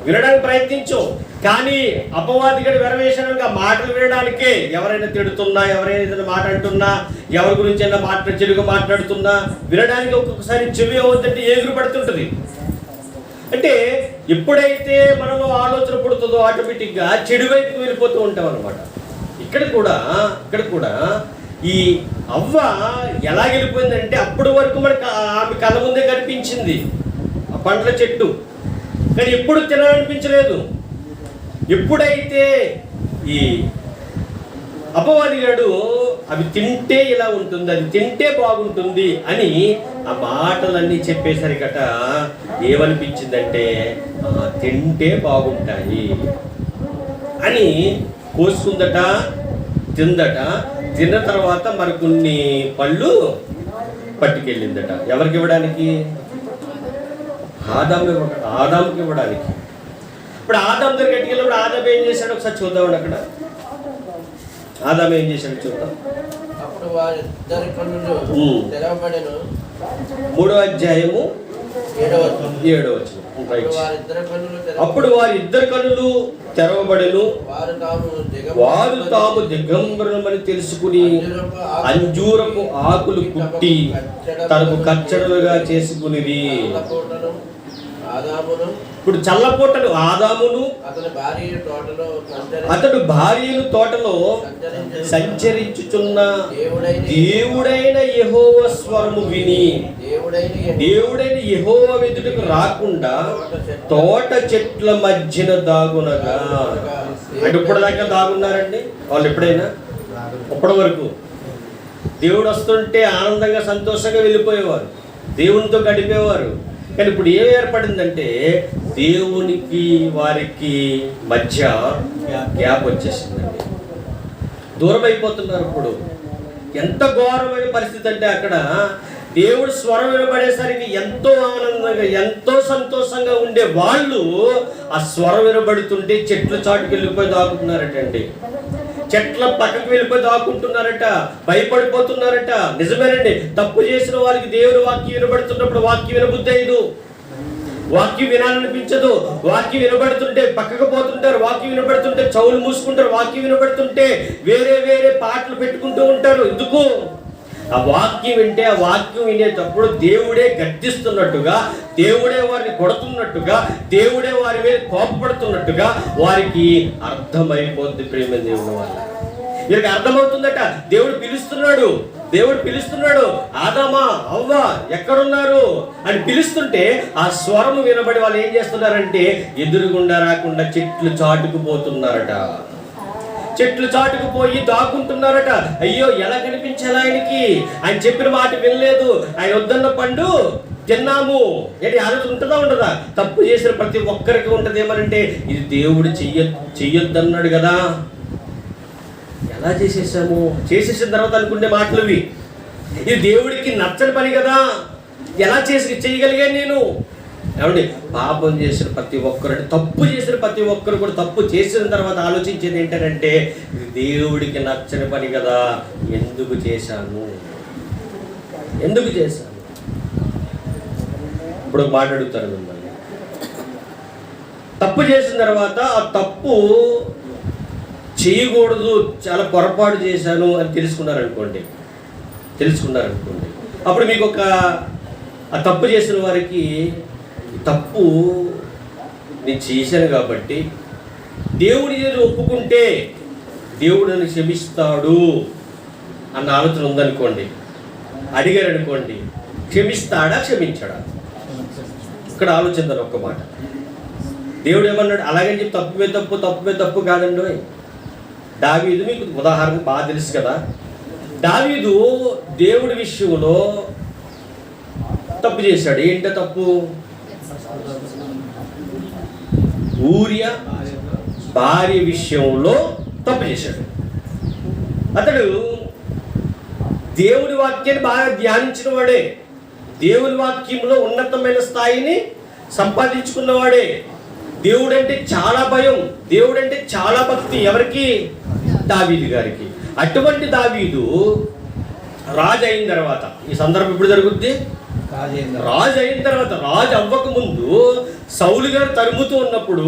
వినడానికి ప్రయత్నించు. కానీ అపవాదిగడి వెరవేషణంగా మాటలు వినడానికే, ఎవరైనా తిడుతున్నా, ఎవరైనా ఏదైనా మాట అంటున్నా, ఎవరి గురించి అయినా చెడుగా మాట్లాడుతున్నా వినడానికి ఒక్కొక్కసారి చెవి అవుతుంటే ఎగురు పడుతుంటుంది. అంటే ఎప్పుడైతే మనలో ఆలోచన పుడుతుందో ఆటోమేటిక్గా చెడు వైపు వెళ్ళిపోతూ ఉంటాం అనమాట. ఇక్కడ కూడా ఈ అవ్వ ఎలా వెళ్ళిపోయిందంటే, అప్పటి వరకు మనకు ఆమె కళ్ళ ముందే కనిపించింది ఆ పండ్ల చెట్టు, కానీ ఎప్పుడు తినాలనిపించలేదు. ఎప్పుడైతే ఈ అపవాదిగాడు అవి తింటే ఇలా ఉంటుంది, అది తింటే బాగుంటుంది అని ఆ మాటలన్నీ చెప్పేసరికట ఏమనిపించిందంటే, తింటే బాగుంటాయి అని కోసుకుందట, తిందట. తిన్న తర్వాత మరికొన్ని పళ్ళు పట్టుకెళ్ళిందట. ఎవరికి ఇవ్వడానికి? ఆదాముకి ఇవ్వడానికి. ఇప్పుడు ఆదాము దగ్గర కట్టుకెళ్ళినప్పుడు ఆదాము ఏం చేశాడు ఒకసారి చూద్దామండి. అక్కడ ఆదాము ఏం చేశాడు చూద్దాం. అప్పుడు వారిద్దరి కన్నులు తెరవబడెను. 3వ అధ్యాయము 7వ వచనం. అప్పుడు వారిద్దరి కన్నులు తెరవబడెను, వారు తాము దిగంబరులమని తెలుసుకుని అంజూరపు ఆకులు కుట్టి తనకు కచ్చడలుగా చేసుకునిది. ఇప్పుడు చల్లపూటలు ఆదామును అతడు భార్యను తోటలో సంచరించుచున్న దేవుడైన యెహోవా స్వరము విని, దేవుడైన యెహోవా ఎదుటకు రాకుండా తోట చెట్ల మధ్యన దాగునగా. అంటే ఇప్పటిదాకా దాగున్నారండి వాళ్ళు? ఎప్పుడైనా ఇప్పటి వరకు దేవుడు వస్తుంటే ఆనందంగా సంతోషంగా వెళ్ళిపోయేవారు, దేవునితో గడిపేవారు. కానీ ఇప్పుడు ఏం ఏర్పడిందంటే, దేవునికి వారికి మధ్య గ్యాప్ వచ్చేసిందండి. దూరం అయిపోతున్నారు. ఇప్పుడు ఎంత ఘోరమైన పరిస్థితి అంటే, అక్కడ దేవుడు స్వరం వినబడేసరికి ఎంతో ఆనందంగా, ఎంతో సంతోషంగా ఉండే వాళ్ళు ఆ స్వరం వినబడుతుంటే చెట్ల చాటుకు వెళ్ళిపోయి దాక్కుతున్నారటండి. చెట్ల పక్కకు వెళ్ళిపోయి దాక్కుంటున్నారట, భయపడిపోతున్నారట. నిజమేనండి, తప్పు చేసిన వాళ్ళకి దేవుడు వాక్యం వినబడుతున్నప్పుడు వాక్యం వినబుద్ధి అయ్యదు, వాక్యం వినాలనిపించదు. వాక్యం వినబడుతుంటే పక్కకు పోతుంటారు, వాక్యం వినబడుతుంటే చెవులు మూసుకుంటారు, వాక్యం వినబడుతుంటే వేరే వేరే పాటలు పెట్టుకుంటూ ఉంటారు. ఎందుకు? ఆ వాక్యం వింటే ఆ వాక్యం వినేటప్పుడు దేవుడే గద్దిస్తున్నట్టుగా, దేవుడే వారిని కొడుతున్నట్టుగా, దేవుడే వారి మీద కోపపడుతున్నట్టుగా వారికి అర్థమైపోద్ది. ప్రేమ దేవుని వల్ల వీరికి అర్థమవుతుందట. దేవుడు పిలుస్తున్నాడు, ఆదామా అవ్వ ఎక్కడున్నారు అని పిలుస్తుంటే ఆ స్వరము వినబడి వాళ్ళు ఏం చేస్తున్నారంటే ఎదురుగుండా రాకుండా చెట్లు చాటుకుపోతున్నారట. చెట్లు చాటుకుపోయి దాక్కుంటున్నారట. అయ్యో ఎలా కనిపించాలి ఆయనకి, ఆయన చెప్పిన మాట వినలేదు, ఆయన వద్దన్న పండు తిన్నాము. ఏంటి ఆలోచన ఉంటుందా ఉండదా? తప్పు చేసిన ప్రతి ఒక్కరికి ఉంటుంది. ఏమనంటే ఇది దేవుడు చెయ్యొద్దన్నాడు కదా, ఎలా చేసేసిన తర్వాత అనుకునే మాటలు ఇవి. ఇది దేవుడికి నచ్చని పని కదా, ఎలా చేయగలిగాను నేను? ఏమండి, పాపం చేసిన ప్రతి ఒక్కరు, అంటే తప్పు చేసిన ప్రతి ఒక్కరు కూడా తప్పు చేసిన తర్వాత ఆలోచించేది ఏంటంటే ఇది దేవుడికి నచ్చని పని కదా, ఎందుకు చేశాను. ఇప్పుడు మాట్లాడుతారు మిమ్మల్ని. తప్పు చేసిన తర్వాత ఆ తప్పు చేయకూడదు, చాలా పొరపాటు చేశాను అని తెలుసుకున్నారనుకోండి, అప్పుడు మీకు ఆ తప్పు చేసిన వారికి తప్పు నేను చేశాను కాబట్టి దేవుడి దగ్గర ఒప్పుకుంటే దేవుడు నన్ను క్షమిస్తాడు అన్న ఆలోచన ఉందనుకోండి, అడిగారు అనుకోండి, క్షమిస్తాడా క్షమించాడా? ఇక్కడ ఆలోచిద్దాం ఒక్క మాట. దేవుడు ఏమన్నాడు? అలాగని చెప్పి తప్పు తప్పు కాదండి. దావీదు మీకు ఉదాహరణ బాగా తెలుసు కదా. దావీదు దేవుడి విషయంలో తప్పు చేశాడు. ఏంటో తప్పు? ఊరియా భార్య విషయంలో తప్పు చేశాడు. అతడు దేవుడి వాక్యాన్ని బాగా ధ్యానించిన వాడే, దేవుని వాక్యంలో ఉన్నతమైన స్థాయిని సంపాదించుకున్నవాడే. దేవుడంటే చాలా భయం, దేవుడంటే చాలా భక్తి. ఎవరికి? దావీదు గారికి. అటువంటి దావీదు రాజు అయిన తర్వాత, ఈ సందర్భం ఇప్పుడు జరుగుద్ది, రాజు అయిన తర్వాత, రాజు అవ్వక ముందు సౌలు గారు తరుముతూ ఉన్నప్పుడు,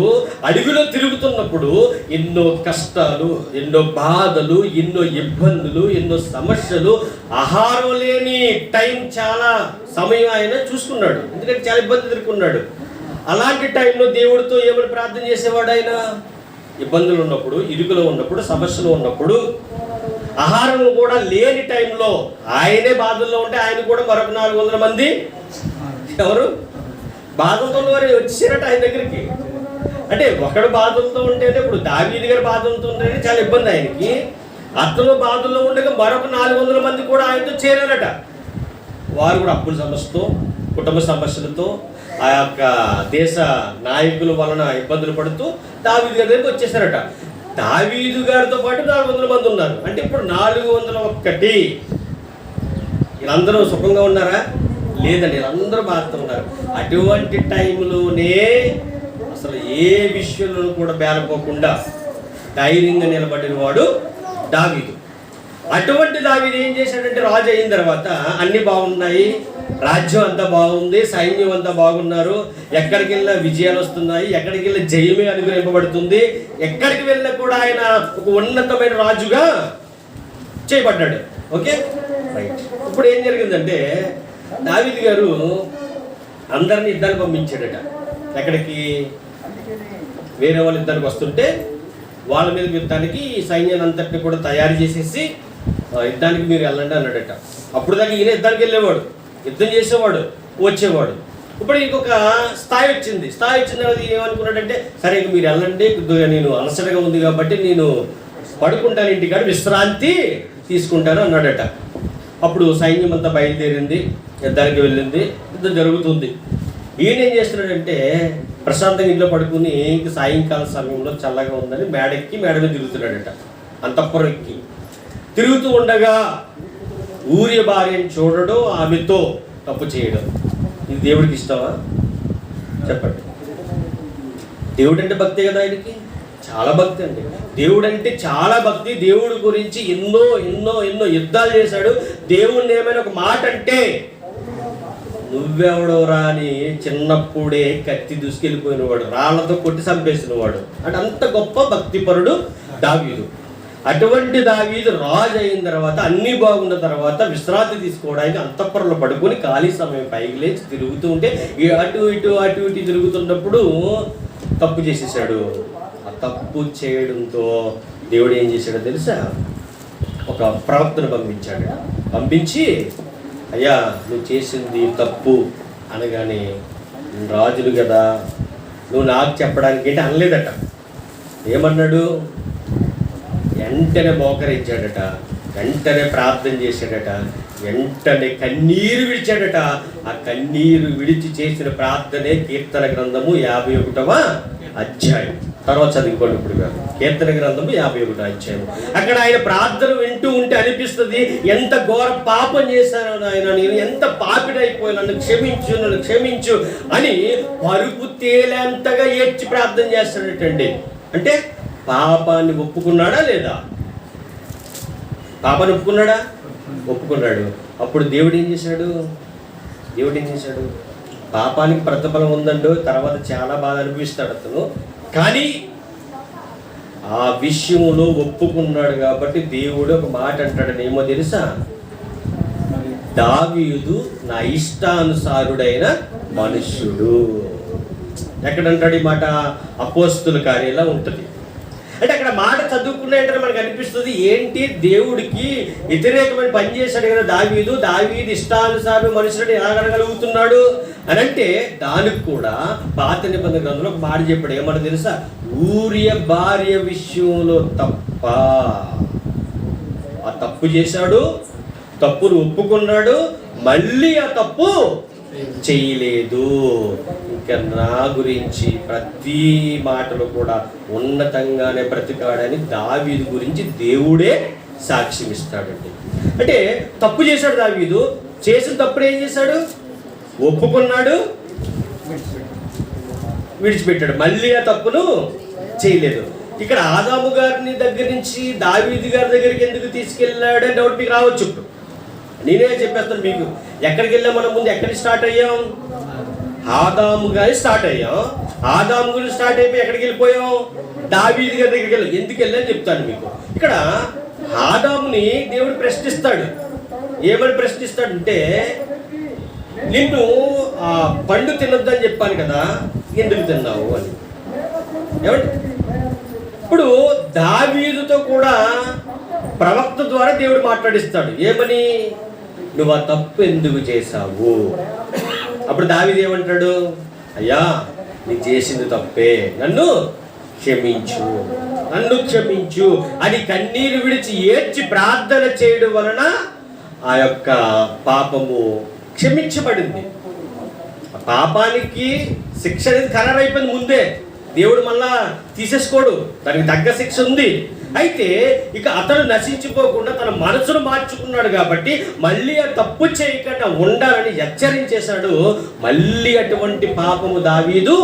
అడవిలో తిరుగుతున్నప్పుడు ఎన్నో కష్టాలు, ఎన్నో బాధలు, ఎన్నో ఇబ్బందులు, ఎన్నో సమస్యలు, ఆహారం లేని టైం, చాలా సమయం ఆయన చూసుకున్నాడు. ఎందుకంటే చాలా ఇబ్బంది ఎదుర్కొన్నాడు. అలాంటి టైంలో దేవుడితో ఏమని ప్రార్థన చేసేవాడు ఆయన? ఇబ్బందులు ఉన్నప్పుడు, ఇరుకులో ఉన్నప్పుడు, సమస్యలు ఉన్నప్పుడు, ఆహారం కూడా లేని టైంలో, ఆయనే బాధల్లో ఉంటే ఆయన కూడా మరొక 400 మంది ఎవరు బాధలతో వారు వచ్చారట ఆయన దగ్గరికి. అంటే ఒకడు బాధలతో ఉంటేనే, ఇప్పుడు దావీదు గారు బాధలతో ఉంటేనే చాలా ఇబ్బంది ఆయనకి. అతను బాధల్లో ఉండగా మరొక 400 మంది కూడా ఆయనతో చేరారట. వారు కూడా అప్పుల సమస్యతో, కుటుంబ సమస్యలతో, ఆ యొక్క దేశ నాయకుల వలన ఇబ్బందులు పడుతూ దావీదు గారి దగ్గరికి వచ్చేసారట. దావీదు గారితో పాటు 400 మంది ఉన్నారు. అంటే ఇప్పుడు 401. వీళ్ళందరూ సుఖంగా ఉన్నారా? లేదండి, వీళ్ళందరూ బాధతో ఉన్నారు. అటువంటి టైంలోనే అసలు ఏ విషయంలో కూడా బేలపోకుండా ధైర్యంగా నిలబడిన వాడు దావీదు. అటువంటి దావీదు ఏం చేశాడంటే, రాజు అయిన తర్వాత అన్ని బాగున్నాయి, రాజ్యం అంతా బాగుంది, సైన్యం అంతా బాగున్నారు, ఎక్కడికి వెళ్ళినా విజయాలు వస్తున్నాయి, ఎక్కడికి వెళ్ళిన జయమే అనుగ్రహింపబడుతుంది, ఎక్కడికి వెళ్ళినా కూడా ఆయన ఒక ఉన్నతమైన రాజుగా చేయబడ్డాడు. Okay, right. ఇప్పుడు ఏం జరిగిందంటే, దావీదు గారు అందరినీ యుద్ధానికి పంపించాడట. ఎక్కడికి? వేరే వాళ్ళు యుద్ధానికి వస్తుంటే వాళ్ళ మీద యుద్ధానికి సైన్యాన్ని అంతటిని కూడా తయారు చేసేసి యుద్ధానికి మీరు వెళ్ళండి అన్నాడట. అప్పుడు దాకా ఈయన యుద్ధానికి వెళ్ళేవాడు, యుద్ధం చేసేవాడు, వచ్చేవాడు. ఇప్పుడు ఇంకొక స్థాయి వచ్చింది. వచ్చిన తర్వాత ఏమనుకున్నాడంటే, సరే ఇంక మీరు వెళ్ళండి, కొద్దిగా నేను అలసటగా ఉంది కాబట్టి నేను పడుకుంటాను, ఇంటికాడ విశ్రాంతి తీసుకుంటాను అన్నాడట. అప్పుడు సైన్యం అంతా బయలుదేరింది, యుద్ధానికి వెళ్ళింది, యుద్ధం జరుగుతుంది. ఈయన ఏం చేస్తున్నాడంటే, ప్రశాంతంగా ఇంట్లో పడుకుని సాయంకాల సమయంలో చల్లగా ఉందని మేడ మీద తిరుగుతున్నాడట. అంతఃపురం ఎక్కి తిరుగుతూ ఉండగా ఊరి భార్యను చూడడం, ఆమెతో తప్పు చేయడం, ఇది దేవుడికి ఇష్టమా? చెప్పండి. దేవుడు అంటే భక్తి కదా, ఆయనకి చాలా భక్తి అండి. దేవుడు అంటే చాలా భక్తి. దేవుడి గురించి ఎన్నో ఎన్నో ఎన్నో యుద్ధాలు చేశాడు. దేవుడిని ఏమైనా ఒక మాట అంటే నువ్వెవడోరా అని చిన్నప్పుడే కత్తి దూసుకెళ్ళిపోయినవాడు, రాళ్లతో కొట్టి చంపేసినవాడు. అంటే అంత గొప్ప భక్తిపరుడు దావీదు. అటువంటి దావీదు రాజు అయిన తర్వాత అన్ని బాగున్న తర్వాత విశ్రాంతి తీసుకోవడానికి అంతఃపురంలో పడుకొని ఖాళీ సమయం పైకి లేచి తిరుగుతూ ఉంటే అటు ఇటు తిరుగుతున్నప్పుడు తప్పు చేసేసాడు. ఆ తప్పు చేయడంతో దేవుడు ఏం చేశాడో తెలుసా? ఒక ప్రవక్తను పంపించి అయ్యా నువ్వు చేసింది తప్పు అనగానే, రాజులు కదా నువ్వు నాకు చెప్పడానికి ఏంటి అనలేదట. ఏమన్నాడు? వెంటనే మోకరించాడట, వెంటనే ప్రార్థన చేశాడట, వెంటనే కన్నీరు విడిచాడట. ఆ కన్నీరు విడిచి చేసిన ప్రార్థనే కీర్తన గ్రంథము 51వ అధ్యాయం. తర్వాత చదువుకోండి. ఇప్పుడు కాదు, కీర్తన గ్రంథము 51వ అధ్యాయం. అక్కడ ఆయన ప్రార్థన వింటూ ఉంటే అనిపిస్తుంది, ఎంత ఘోర పాపం చేశాను ఆయన, నేను ఎంత పాపిడైపోయాను, నన్ను క్షమించు అని పరుపు తేలేంతగా ఏడ్చి ప్రార్థన చేస్తాడటండి. అంటే పాపాన్ని ఒప్పుకున్నాడా లేదా? పాపాన్ని ఒప్పుకున్నాడు. అప్పుడు దేవుడు ఏం చేశాడు? పాపానికి ప్రతిఫలం ఉందండో, తర్వాత చాలా బాధ అనిపిస్తాడు అతను. కానీ ఆ విషయంలో ఒప్పుకున్నాడు కాబట్టి దేవుడు ఒక మాట అంటాడని, ఏమో తెలుసా? దావీదు నా ఇష్టానుసారుడైన మనుష్యుడు. ఎక్కడంటాడు ఈ మాట? అపోస్తుల కార్యాల్లో ఉంటుంది. అంటే అక్కడ మాట చదువుకున్నట్టు మనకు అనిపిస్తుంది, ఏంటి దేవుడికి వ్యతిరేకమైన పని చేశాడు కదా దావీదు ఇష్టానుసారం మనుషుడు ఎలా అనగలుగుతున్నాడు అని అంటే, దానికి కూడా పాత నిబంధన గ్రంథంలో ఒక మాట చెప్పాడు. ఏమన్నా తెలుసా? ఊరియ భార్య విషయంలో తప్ప. ఆ తప్పు చేశాడు, తప్పును ఒప్పుకున్నాడు, మళ్ళీ ఆ తప్పు చేయలేదు. ఇంకా నా గురించి ప్రతి మాటలు కూడా ఉన్నతంగానే బ్రతికాడని దావీదు గురించి దేవుడే సాక్ష్యం ఇస్తాడండి. అంటే తప్పు చేశాడు దావీదు, చేసిన తప్పుడు ఏం చేశాడు? ఒప్పుకున్నాడు, విడిచిపెట్టాడు, మళ్ళీ ఆ తప్పును చేయలేదు. ఇక్కడ ఆదాము గారిని దగ్గర నుంచి దావీదు గారి దగ్గరికి ఎందుకు తీసుకెళ్ళాడని డౌట్ మీకు రావచ్చు. ఇప్పుడు నేనే చెప్పేస్తాను మీకు. ఎక్కడికి వెళ్ళాం మనం? ముందు ఎక్కడికి స్టార్ట్ అయ్యాం? ఆదాము గారి స్టార్ట్ అయ్యాం. ఆదాము గురించి స్టార్ట్ అయిపోయి ఎక్కడికి వెళ్ళిపోయాం? దావీదు గారి దగ్గరికి వెళ్ళాం. ఎందుకు వెళ్ళని చెప్తాను మీకు. ఇక్కడ ఆదాముని దేవుడు ప్రశ్నిస్తాడు. ఏమని ప్రశ్నిస్తాడంటే, నిన్ను ఆ పండు తినొద్దని చెప్పాను కదా, ఎందుకు తిన్నావు అని. ఏమంటే ఇప్పుడు దావీదుతో కూడా ప్రవక్త ద్వారా దేవుడు మాట్లాడిస్తాడు. ఏమని? నువ్వు ఆ తప్పు ఎందుకు చేశావు? అప్పుడు దావీదు ఏమంటాడు? అయ్యా నీ చేసింది తప్పే, నన్ను క్షమించు అని కన్నీరు విడిచి ఏడ్చి ప్రార్థన చేయడం వలన ఆ యొక్క పాపము క్షమించబడింది. ఆ పాపానికి శిక్ష అనేది ఖరారైపోయింది ముందే. దేవుడు మళ్ళా తీసేసుకోడు, దానికి తగ్గ శిక్ష ఉంది. అయితే ఇక అతడు నశించిపోకుండా తన మనసును మార్చుకున్నాడు కాబట్టి మళ్ళీ ఆ తప్పు చేయకుండా ఉండాలని హెచ్చరించేశాడు. మళ్ళీ అటువంటి పాపము దావీదు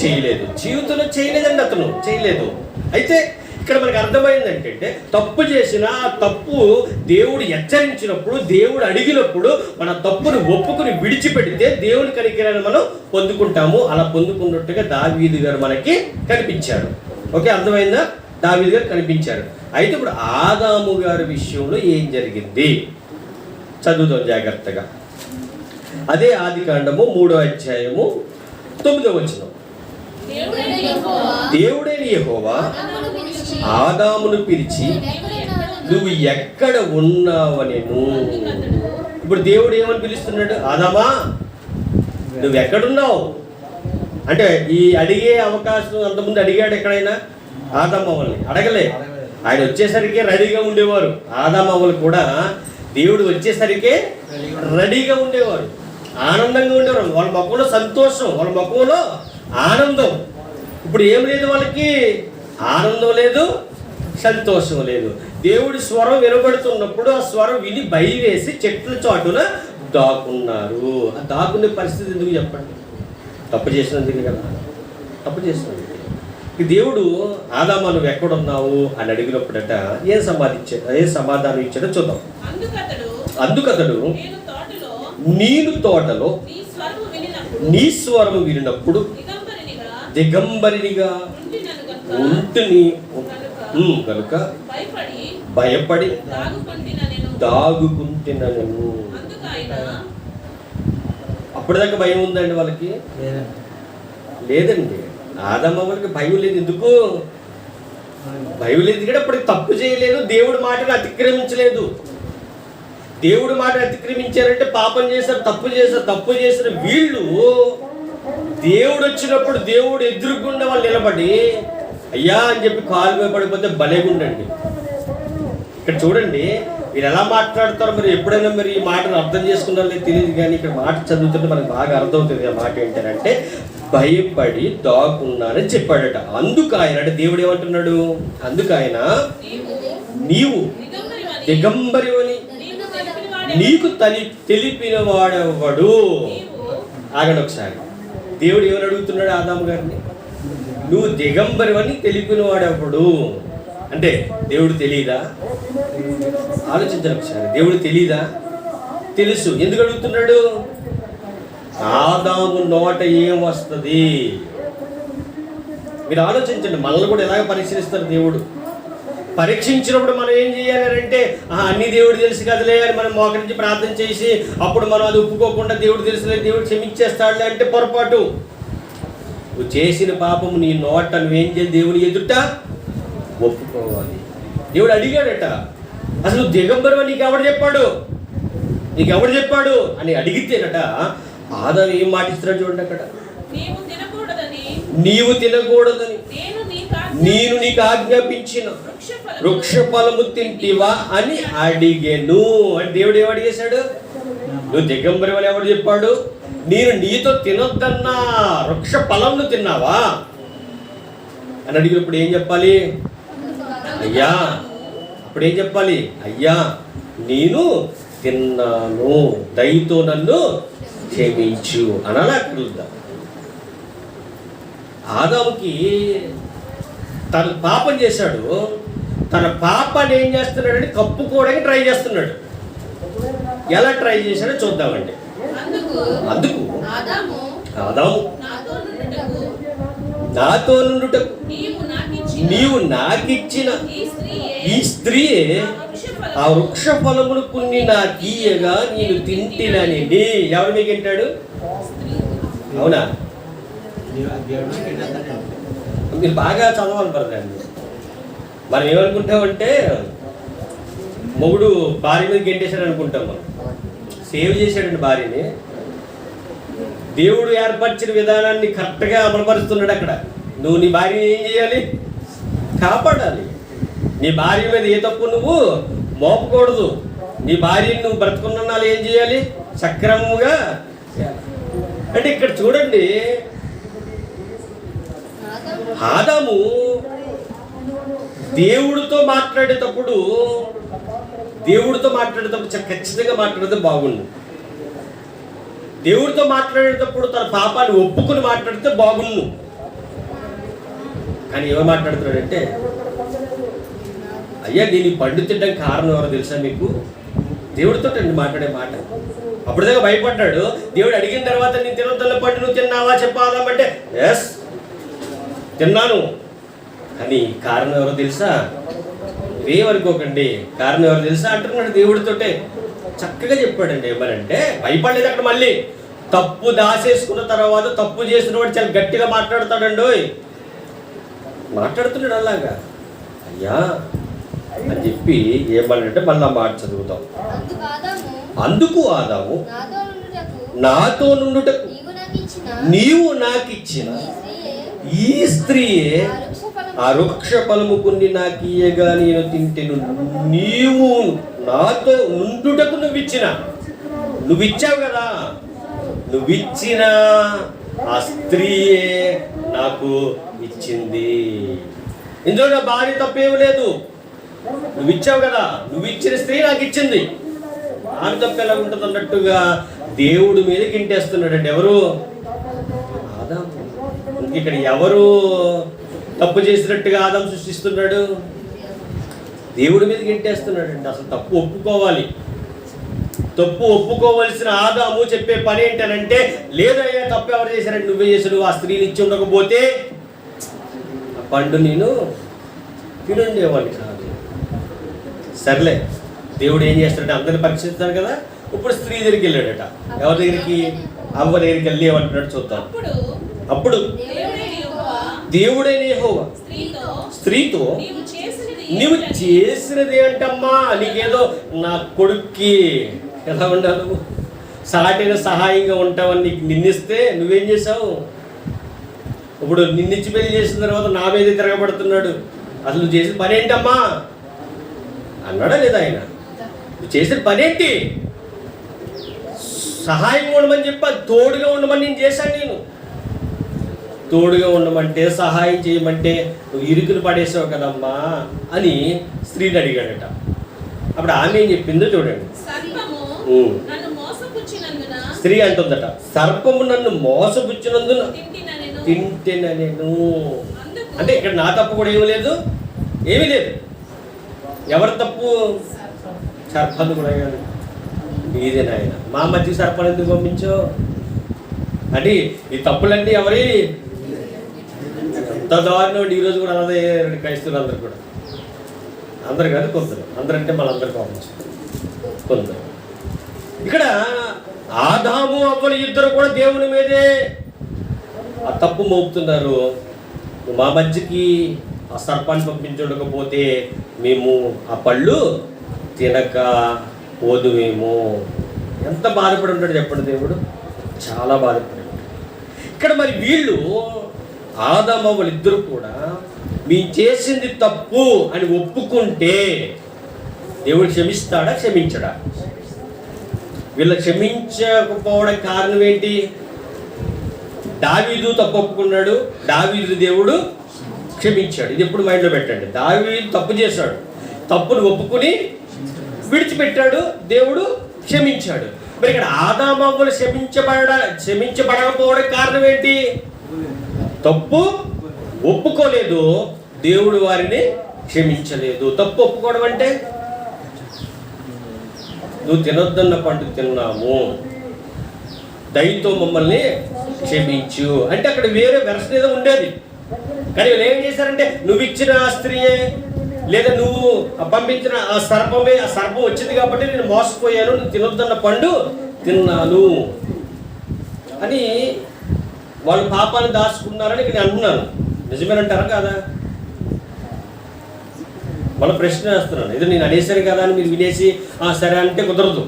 చేయలేదు, జీవితంలో చేయలేదండి, అతను చేయలేదు. అయితే ఇక్కడ మనకు అర్థమైంది ఏంటంటే, తప్పు చేసిన ఆ తప్పు దేవుడు హెచ్చరించినప్పుడు, దేవుడు అడిగినప్పుడు మన తప్పును ఒప్పుకుని విడిచిపెడితే దేవుని కనికరాన్ని మనం పొందుకుంటాము. అలా పొందుకున్నట్టుగా దావీదు గారు మనకి కనిపించాడు. ఓకే, అర్థమైందా? దావీదు గారు కనిపించారు. అయితే ఇప్పుడు ఆదాము గారి విషయంలో ఏం జరిగింది చదువుతాం జాగ్రత్తగా. అదే ఆదికాండము 3వ అధ్యాయము 9వ వచనం. దేవుడైన యెహోవా ఆదామును పిలిచి నువ్వు ఎక్కడ ఉన్నావనెను. ఇప్పుడు దేవుడు ఏమని పిలుస్తున్నాడు? ఆదామా నువ్వు ఎక్కడున్నావు అంటే, ఈ అడిగే అవకాశం అంతకుముందు అడిగాడు ఎక్కడైనా? ఆదామవ్వల్ని అడగలే. ఆయన వచ్చేసరికి రెడీగా ఉండేవారు. ఆదామవ్వలు కూడా దేవుడు వచ్చేసరికి రెడీగా ఉండేవారు, ఆనందంగా ఉండేవారు. వాళ్ళ ముఖంలో సంతోషం, వాళ్ళ ముఖంలో ఆనందం. ఇప్పుడు ఏం లేదు, వాళ్ళకి ఆనందం లేదు, సంతోషం లేదు. దేవుడి స్వరం వినబడుతున్నప్పుడు ఆ స్వరం విని భయవేసి చెట్ల చాటున దాక్కున్నారు. ఆ దాక్కునే పరిస్థితి ఎందుకు చెప్పండి? తప్పు చేసినందుకు కదా, తప్పు చేసినందుకు. దేవుడు ఆదామా నువ్వు ఎక్కడున్నావు అని అడిగినప్పుడట ఏం సమాధానం ఇచ్చాడో చూద్దాం. అందుకతడు నేను తోటలో నీ స్వరము వినినప్పుడు దిగంబరినిగా ఉంటిని కనుక భయపడి దాగుకుంటున్న నేను. అప్పటిదాకా భయం ఉందండి వాళ్ళకి? లేదండి. ఆదాము వాళ్ళకి భయం లేదు. ఎందుకు భయం లేదు? ఎందుకంటే అప్పటికి తప్పు చేయలేదు, దేవుడి మాటను అతిక్రమించలేదు. దేవుడి మాట అతిక్రమించారంటే పాపం చేశారు, తప్పు చేశారు. తప్పు చేసిన వీళ్ళు దేవుడు వచ్చినప్పుడు దేవుడు ఎదురుకుండా వాళ్ళు నిలబడి అయ్యా అని చెప్పి కాలు మీద పడిపోతే భలేగుండండి. ఇక్కడ చూడండి మీరు ఎలా మాట్లాడతారో. మరి ఎప్పుడైనా మరి ఈ మాటను అర్థం చేసుకున్నారో తెలియదు, కానీ ఇక్కడ మాట చదువుతుంటే మనకు బాగా అర్థమవుతుంది. ఆ మాట ఏంటంటే భయపడి దాక్కున్నానని చెప్పాడట. అందుకు ఆయన అంటే దేవుడు ఏమంటున్నాడు? అందుకు ఆయన నీవు దిగంబరివని నీకు తెలిపిన వాడెవడు? ఆగండి ఒకసారి. దేవుడు ఏమని అడుగుతున్నాడు ఆదాము గారిని? నువ్వు దిగంబరివని తెలిపిన వాడెవడు అంటే దేవుడు తెలియదా? ఆలోచించాలి ఒకసారి. దేవుడు తెలియదా? తెలుసు. ఎందుకు అడుగుతున్నాడు? ఆదాము నోట ఏం వస్తుంది? మీరు ఆలోచించండి. మనల్ని కూడా ఎలాగ పరీక్షిస్తారు దేవుడు? పరీక్షించినప్పుడు మనం ఏం చేయాలి అంటే అన్ని దేవుడు తెలుసు కదలే అని మనం మోకరించి ప్రార్థన చేసి అప్పుడు మనం అది ఒప్పుకోకుండా దేవుడు తెలుసులే, దేవుడు క్షమించేస్తాడులే అంటే పొరపాటు. నువ్వు చేసిన పాపము నీ నోట నువ్వేం చేయాలి? దేవుని ఎదుట ఒప్పుకోవాలి. దేవుడు అడిగాడట, అసలు నువ్వు దిగంబరమని నీకెవడు చెప్పాడు? నీకెవడు చెప్పాడు అని అడిగితేనట ఆదాము ఏం మాటిస్తున్నాడు చూడండి అక్కడ. నీవు తినకూడదని నేను నీకు ఆజ్ఞాపించిన వృక్ష ఫలము తింటివా అని అడిగెను. అని దేవుడు ఏం అడిగేశాడు? నువ్వు దిగంబరి అని ఎవడు చెప్పాడు? నేను నీతో తినొద్దన్నా వృక్ష ఫలంను తిన్నావా అని అడిగినప్పుడు ఏం చెప్పాలి? అయ్యా. అప్పుడు ఏం చెప్పాలి? అయ్యా నేను తిన్నాను, దయతో నన్ను క్షమించు అనాలా? అక్కడ ఆదాముకి తను పాపం చేశాడు, తన పాపాన్ని ఏం చేస్తున్నాడని కప్పుకోవడానికి ట్రై చేస్తున్నాడు. ఎలా ట్రై చేశాడో చూద్దామండి. అందుకు ఆదాము నాతో నుండుటకు నీవు నాకిచ్చిన ఈ స్త్రీయే ఆ వృక్ష ఫలమును కొన్ని నాకీయగా నేను తింటినని. ఎవరు మీకు తింటాడు? అవునా? మీరు బాగా చదవాలి పడదండి. మనం ఏమనుకుంటామంటే మొగుడు భార్య మీద గెంటేశాడు అనుకుంటాం. మనం సేవ్ చేశాడండి భార్యని. దేవుడు ఏర్పరిచిన విధానాన్ని కరెక్ట్గా అమలుపరుస్తున్నాడు అక్కడ. నువ్వు నీ భార్యని ఏం చేయాలి? కాపాడాలి. నీ భార్య మీద ఏ తప్పు నువ్వు మోపకూడదు. నీ భార్యని నువ్వు బ్రతుకున్నాళ్ళు ఏం చేయాలి? సక్రమంగా. అంటే ఇక్కడ చూడండి, ఆదాము దేవుడితో మాట్లాడేటప్పుడు ఖచ్చితంగా మాట్లాడితే బాగుండు. దేవుడితో మాట్లాడేటప్పుడు తన పాపాన్ని ఒప్పుకుని మాట్లాడితే బాగుండు. కానీ ఏమో మాట్లాడుతున్నాడంటే అయ్యా దీన్ని పండు తినడానికి కారణం ఎవరో తెలుసా మీకు? దేవుడితో మాట్లాడే మాట. అప్పుడుదాకా భయపడ్డాడు. దేవుడు అడిగిన తర్వాత నేను తినొద్దన్న పండు నువ్వు తిన్నావా చెప్పాలంటే ఎస్ తిన్నాను. కానీ కారణం ఎవరో తెలుసా? ఏమనుకోకండి, కారణం ఎవరు తెలుసా అంటున్నాడు దేవుడితోటే. చక్కగా చెప్పాడండి. ఏమనంటే భయపడలేదు అక్కడ. మళ్ళీ తప్పు దాసేసుకున్న తర్వాత తప్పు చేసిన వాడు చాలా గట్టిగా మాట్లాడుతాడండి. మాట్లాడుతున్నాడు అలాగా. అయ్యా అని చెప్పి ఏమనంటే మళ్ళీ మాట చదువుతాం. అందుకు ఆదాము నాతో నుండుటకు నీవు నాకిచ్చిన ఈ స్త్రీయే ఆ వృక్ష ఫలము కొన్ని నాకీయగా నేను తింటెను. నీవు నాతో నుండుటకు నువ్విచ్చావు కదా, నువ్విచ్చిన ఆ స్త్రీయే నాకు ఇచ్చింది. ఇందులో నా భార్య తప్పేమి లేదు. నువ్విచ్చావు కదా, నువ్విచ్చిన స్త్రీ నాకు ఇచ్చింది. ఆమె తప్పు ఎలా ఉంటుంది అన్నట్టుగా దేవుడి మీద గింటేస్తున్నాడండి. ఎవరు? ఆదాము. ఇక్కడ ఎవరు తప్పు చేసినట్టుగా ఆదాము సృష్టిస్తున్నాడు? దేవుడి మీద గింటేస్తున్నాడండి. అసలు తప్పు ఒప్పుకోవాలి. తప్పు ఒప్పుకోవలసిన ఆదాము చెప్పే పని ఏంటనంటే లేదయ్యా తప్పు ఎవరు చేశారంటే నువ్వే చేసాడు. ఆ స్త్రీని ఇచ్చి ఉండకపోతే ఆ పండు నేను తినుండేవాడిని కాదు. సర్లే, దేవుడు ఏం చేస్తాడంటే అందరిని పరీక్షిస్తాడు కదా. ఇప్పుడు స్త్రీ దగ్గరికి వెళ్ళాడట. ఎవరి దగ్గరికి? అవ్వ దగ్గరికి వెళ్ళి ఏమంటున్నాడు చూద్దాం. అప్పుడు దేవుడైన యెహోవా స్త్రీతో, నీవు చేసినది ఏంటమ్మా? నీకేదో నా కొడుక్కి ఎలా ఉండాలి, సాటిన సహాయంగా ఉంటావని నీకు నిందిస్తే నువ్వేం చేసావు? ఇప్పుడు నిన్నిచ్చి పెళ్లి చేసిన తర్వాత నా మీద తిరగబడుతున్నాడు, అసలు నువ్వు చేసిన పని ఏంటమ్మా అన్నాడా లేదా ఆయన? నువ్వు చేసిన పని ఏంటి? సహాయంగా ఉండమని చెప్పి తోడుగా ఉండమని నేను చేశాను. నేను తోడుగా ఉండమంటే, సహాయం చేయమంటే నువ్వు ఇరుకులు పడేసావు కదమ్మా అని స్త్రీని అడిగాడట. అప్పుడు ఆమె ఏం చెప్పిందో చూడండి. స్త్రీ అంటుందట, సర్పము నన్ను మోసపుచ్చినందున తింటేనా నేను. అంటే ఇక్కడ నా తప్పు కూడా ఏమీ లేదు, ఏమీ లేదు. ఎవరి తప్పు? సర్పాన్ని కూడా కాదు, నీదే నాయన. మా మధ్య సర్పాన్ని ఎందుకు పంపించావు అంటే ఈ తప్పులన్నీ ఎవరి? ఎంత దారుణం. ఈరోజు కూడా అదే క్రైస్తవులు అందరు కూడా, అందరు కాదు కొందరు, అందరంటే మనందరూ పంపించారు కొందరు. ఇక్కడ ఆదాము అవ్వలు ఇద్దరు కూడా దేవుని మీదే ఆ తప్పు మోపుతున్నారు. మా మధ్యకి ఆ సర్పాన్ని పంపించకపోతే మేము ఆ పళ్ళు తినక పోదుమేమో. ఎంత బాధపడి ఉంటాడు చెప్పండి దేవుడు, చాలా బాధపడి ఉంటాడు. ఇక్కడ మరి వీళ్ళు ఆదాము అవ్వలు ఇద్దరు కూడా మేము చేసింది తప్పు అని ఒప్పుకుంటే దేవుడు క్షమిస్తాడా, క్షమించడా? వీళ్ళు క్షమించకపోవడం కారణం ఏంటి? దావీదు తప్పు ఒప్పుకున్నాడు, దావీదు దేవుడు క్షమించాడు. ఇది ఎప్పుడు మైండ్లో పెట్టండి. దావీదు తప్పు చేశాడు, తప్పును ఒప్పుకుని విడిచిపెట్టాడు, దేవుడు క్షమించాడు. మరి ఇక్కడ ఆదాము అవ్వలు క్షమించబడకపోవడం కారణం ఏంటి? తప్పు ఒప్పుకోలేదు, దేవుడు వారిని క్షమించలేదు. తప్పు ఒప్పుకోవడం అంటే నువ్వు తినొద్దన్న పండు తిన్నాము, దయతో మమ్మల్ని క్షమించు అంటే అక్కడ వేరే వెర్షన్ ఏదో ఉండేది. కానీ వీళ్ళు ఏం చేశారంటే నువ్వు ఇచ్చిన ఆ స్త్రీయే లేదా నువ్వు పంపించిన ఆ సర్పమే, ఆ సర్పం వచ్చింది కాబట్టి నేను మోసపోయాను, నువ్వు తినొద్దన్న పండు తిన్నాను అని వాళ్ళు పాపాన్ని దాచుకున్నారని ఇక్కడ నేను అంటున్నాను. నిజమేనంటారా కాదా? మళ్ళీ ప్రశ్న వేస్తున్నాను. ఇది నేను అనేసాను కదా అని మీరు వినేసి సరే అంటే కుదరదు.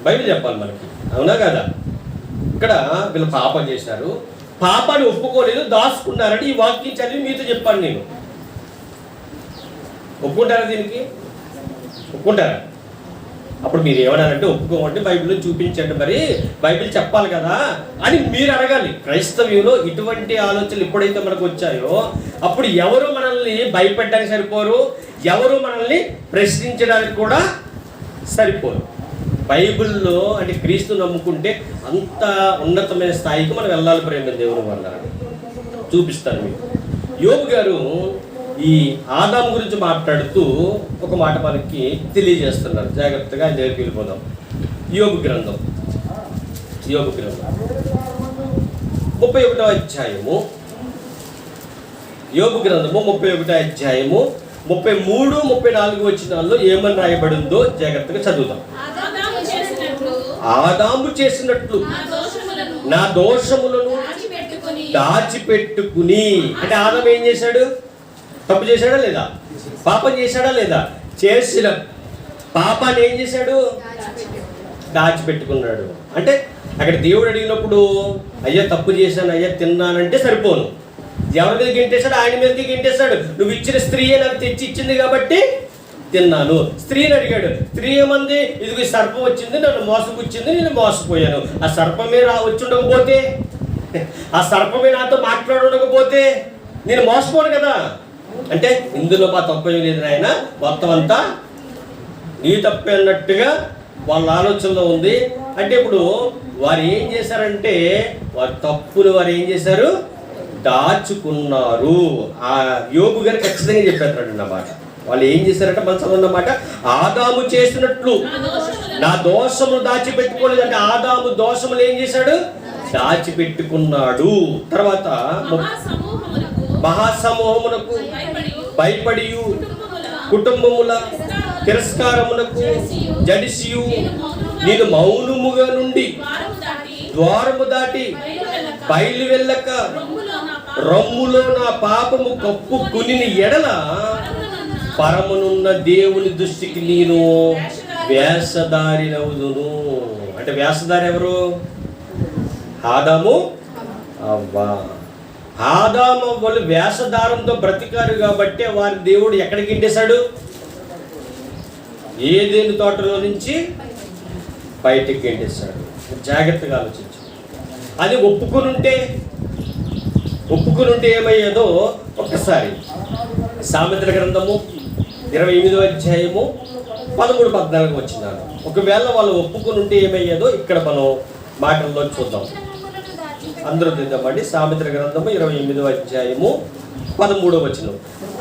బైబిల్ చెప్పాలి మనకి, అవునా కదా? ఇక్కడ వీళ్ళు పాపం చేశారు, పాపాన్ని ఒప్పుకోలేదు, దాచుకున్నారని ఈ వాక్యం చదివి మీతో చెప్పాను నేను. ఒప్పుకుంటారా? దీనికి ఒప్పుకుంటారా? అప్పుడు మీరు ఏమన్నారంటే ఒప్పుకోమంటే బైబిల్లో చూపించండి, మరి బైబిల్ చెప్పాలి కదా అని మీరు అడగాలి. క్రైస్తవ్యంలో ఇటువంటి ఆలోచనలు ఎప్పుడైతే మనకు వచ్చాయో అప్పుడు ఎవరు మనల్ని భయపెట్టడానికి సరిపోరు, ఎవరు మనల్ని ప్రశ్నించడానికి కూడా సరిపోరు. బైబిల్లో అంటే క్రీస్తు నమ్ముకుంటే అంత ఉన్నతమైన స్థాయికి మనం వెళ్ళాలి. ప్రేమ దేవుని వల్ల చూపిస్తాను మీకు. యోబు గారు ఈ ఆదాము గురించి మాట్లాడుతూ ఒక మాట మనకి తెలియజేస్తున్నారు. జాగ్రత్తగా ఆయన దగ్గరికి వెళ్ళిపోదాం. యోబు గ్రంథం 31వ అధ్యాయము, యోబు గ్రంథము 31వ అధ్యాయము 33, 34 వచనాల్లో ఏమని రాయబడిందో జాగ్రత్తగా చదువుతాం. ఆదాము చేసినట్లు నా దోషములను దాచిపెట్టుకుని. అంటే ఆదాము ఏం చేశాడు? తప్పు చేశాడా లేదా? పాపం చేశాడా లేదా? చేసిన పాపాన్ని ఏం చేశాడు? దాచిపెట్టుకున్నాడు. అంటే అక్కడ దేవుడు అడిగినప్పుడు అయ్యా తప్పు చేశాను, అయ్యా తిన్నానంటే సరిపోను. ఎవరి మీద గింటేశాడు? ఆయన మీదకి గింటేశాడు. నువ్వు ఇచ్చిన స్త్రీయే నాకు తెచ్చి ఇచ్చింది కాబట్టి తిన్నాను. స్త్రీని అడిగాడు, స్త్రీ ఏమంది? ఇదిగో సర్పం వచ్చింది, నన్ను మోసపుచ్చింది, నేను మోసపోయాను. ఆ సర్పమే వచ్చి ఉండకపోతే, ఆ సర్పమే నాతో మాట్లాడకపోతే నేను మోసపోను కదా. అంటే ఇందులో మా తప్పేం లేదు నాయన, మొత్తం అంతా నీ తప్పే అన్నట్టుగా వాళ్ళ ఆలోచనలో ఉంది. అంటే ఇప్పుడు వారు ఏం చేశారంటే వారి తప్పులు వారు ఏం చేశారు? దాచుకున్నారు. ఆ యోబు గారు ఖచ్చితంగా చెప్పారు అన్నమాట. వాళ్ళు ఏం చేశారంటే మన చదువున్నమాట, ఆదాము చేసినట్లు నా దోషములు దాచిపెట్టుకోలేదు. అంటే ఆదాము దోషములు ఏం చేశాడు? దాచిపెట్టుకున్నాడు. తర్వాత మహాసమూహమునకు భయపడి కుటుంబముల తిరస్కారమునకు జడిసియు నేను మౌనముగా నుండి ద్వారము దాటి బయలు వెళ్ళక రొమ్ములో నా పాపము కప్పుకుని ఎడల పరమునున్న దేవుని దృష్టికి నేను వేషధారినవుదును. అంటే వేషధారి ఎవరు? ఆదాము అవ్వ. ఆదాము వాళ్ళు వేషధారంతో బ్రతికారు కాబట్టి వారి దేవుడు ఎక్కడికి ఇంటేశాడు? ఏదేని తోటలో నుంచి బయటికి ఇంటేశాడు. జాగ్రత్తగా ఆలోచించు. అది ఒప్పుకుని ఉంటే ఏమయ్యేదో ఒక్కసారి సామెతల గ్రంథము 28వ అధ్యాయము 13-14 వచ్చినాను. ఒకవేళ వాళ్ళు ఒప్పుకుని ఉంటే ఏమయ్యేదో ఇక్కడ మనం మాటల్లో చూద్దాం. అందరూ తిద్దామండి. సామెతల గ్రంథము 28వ అధ్యాయము 13వ వచనం.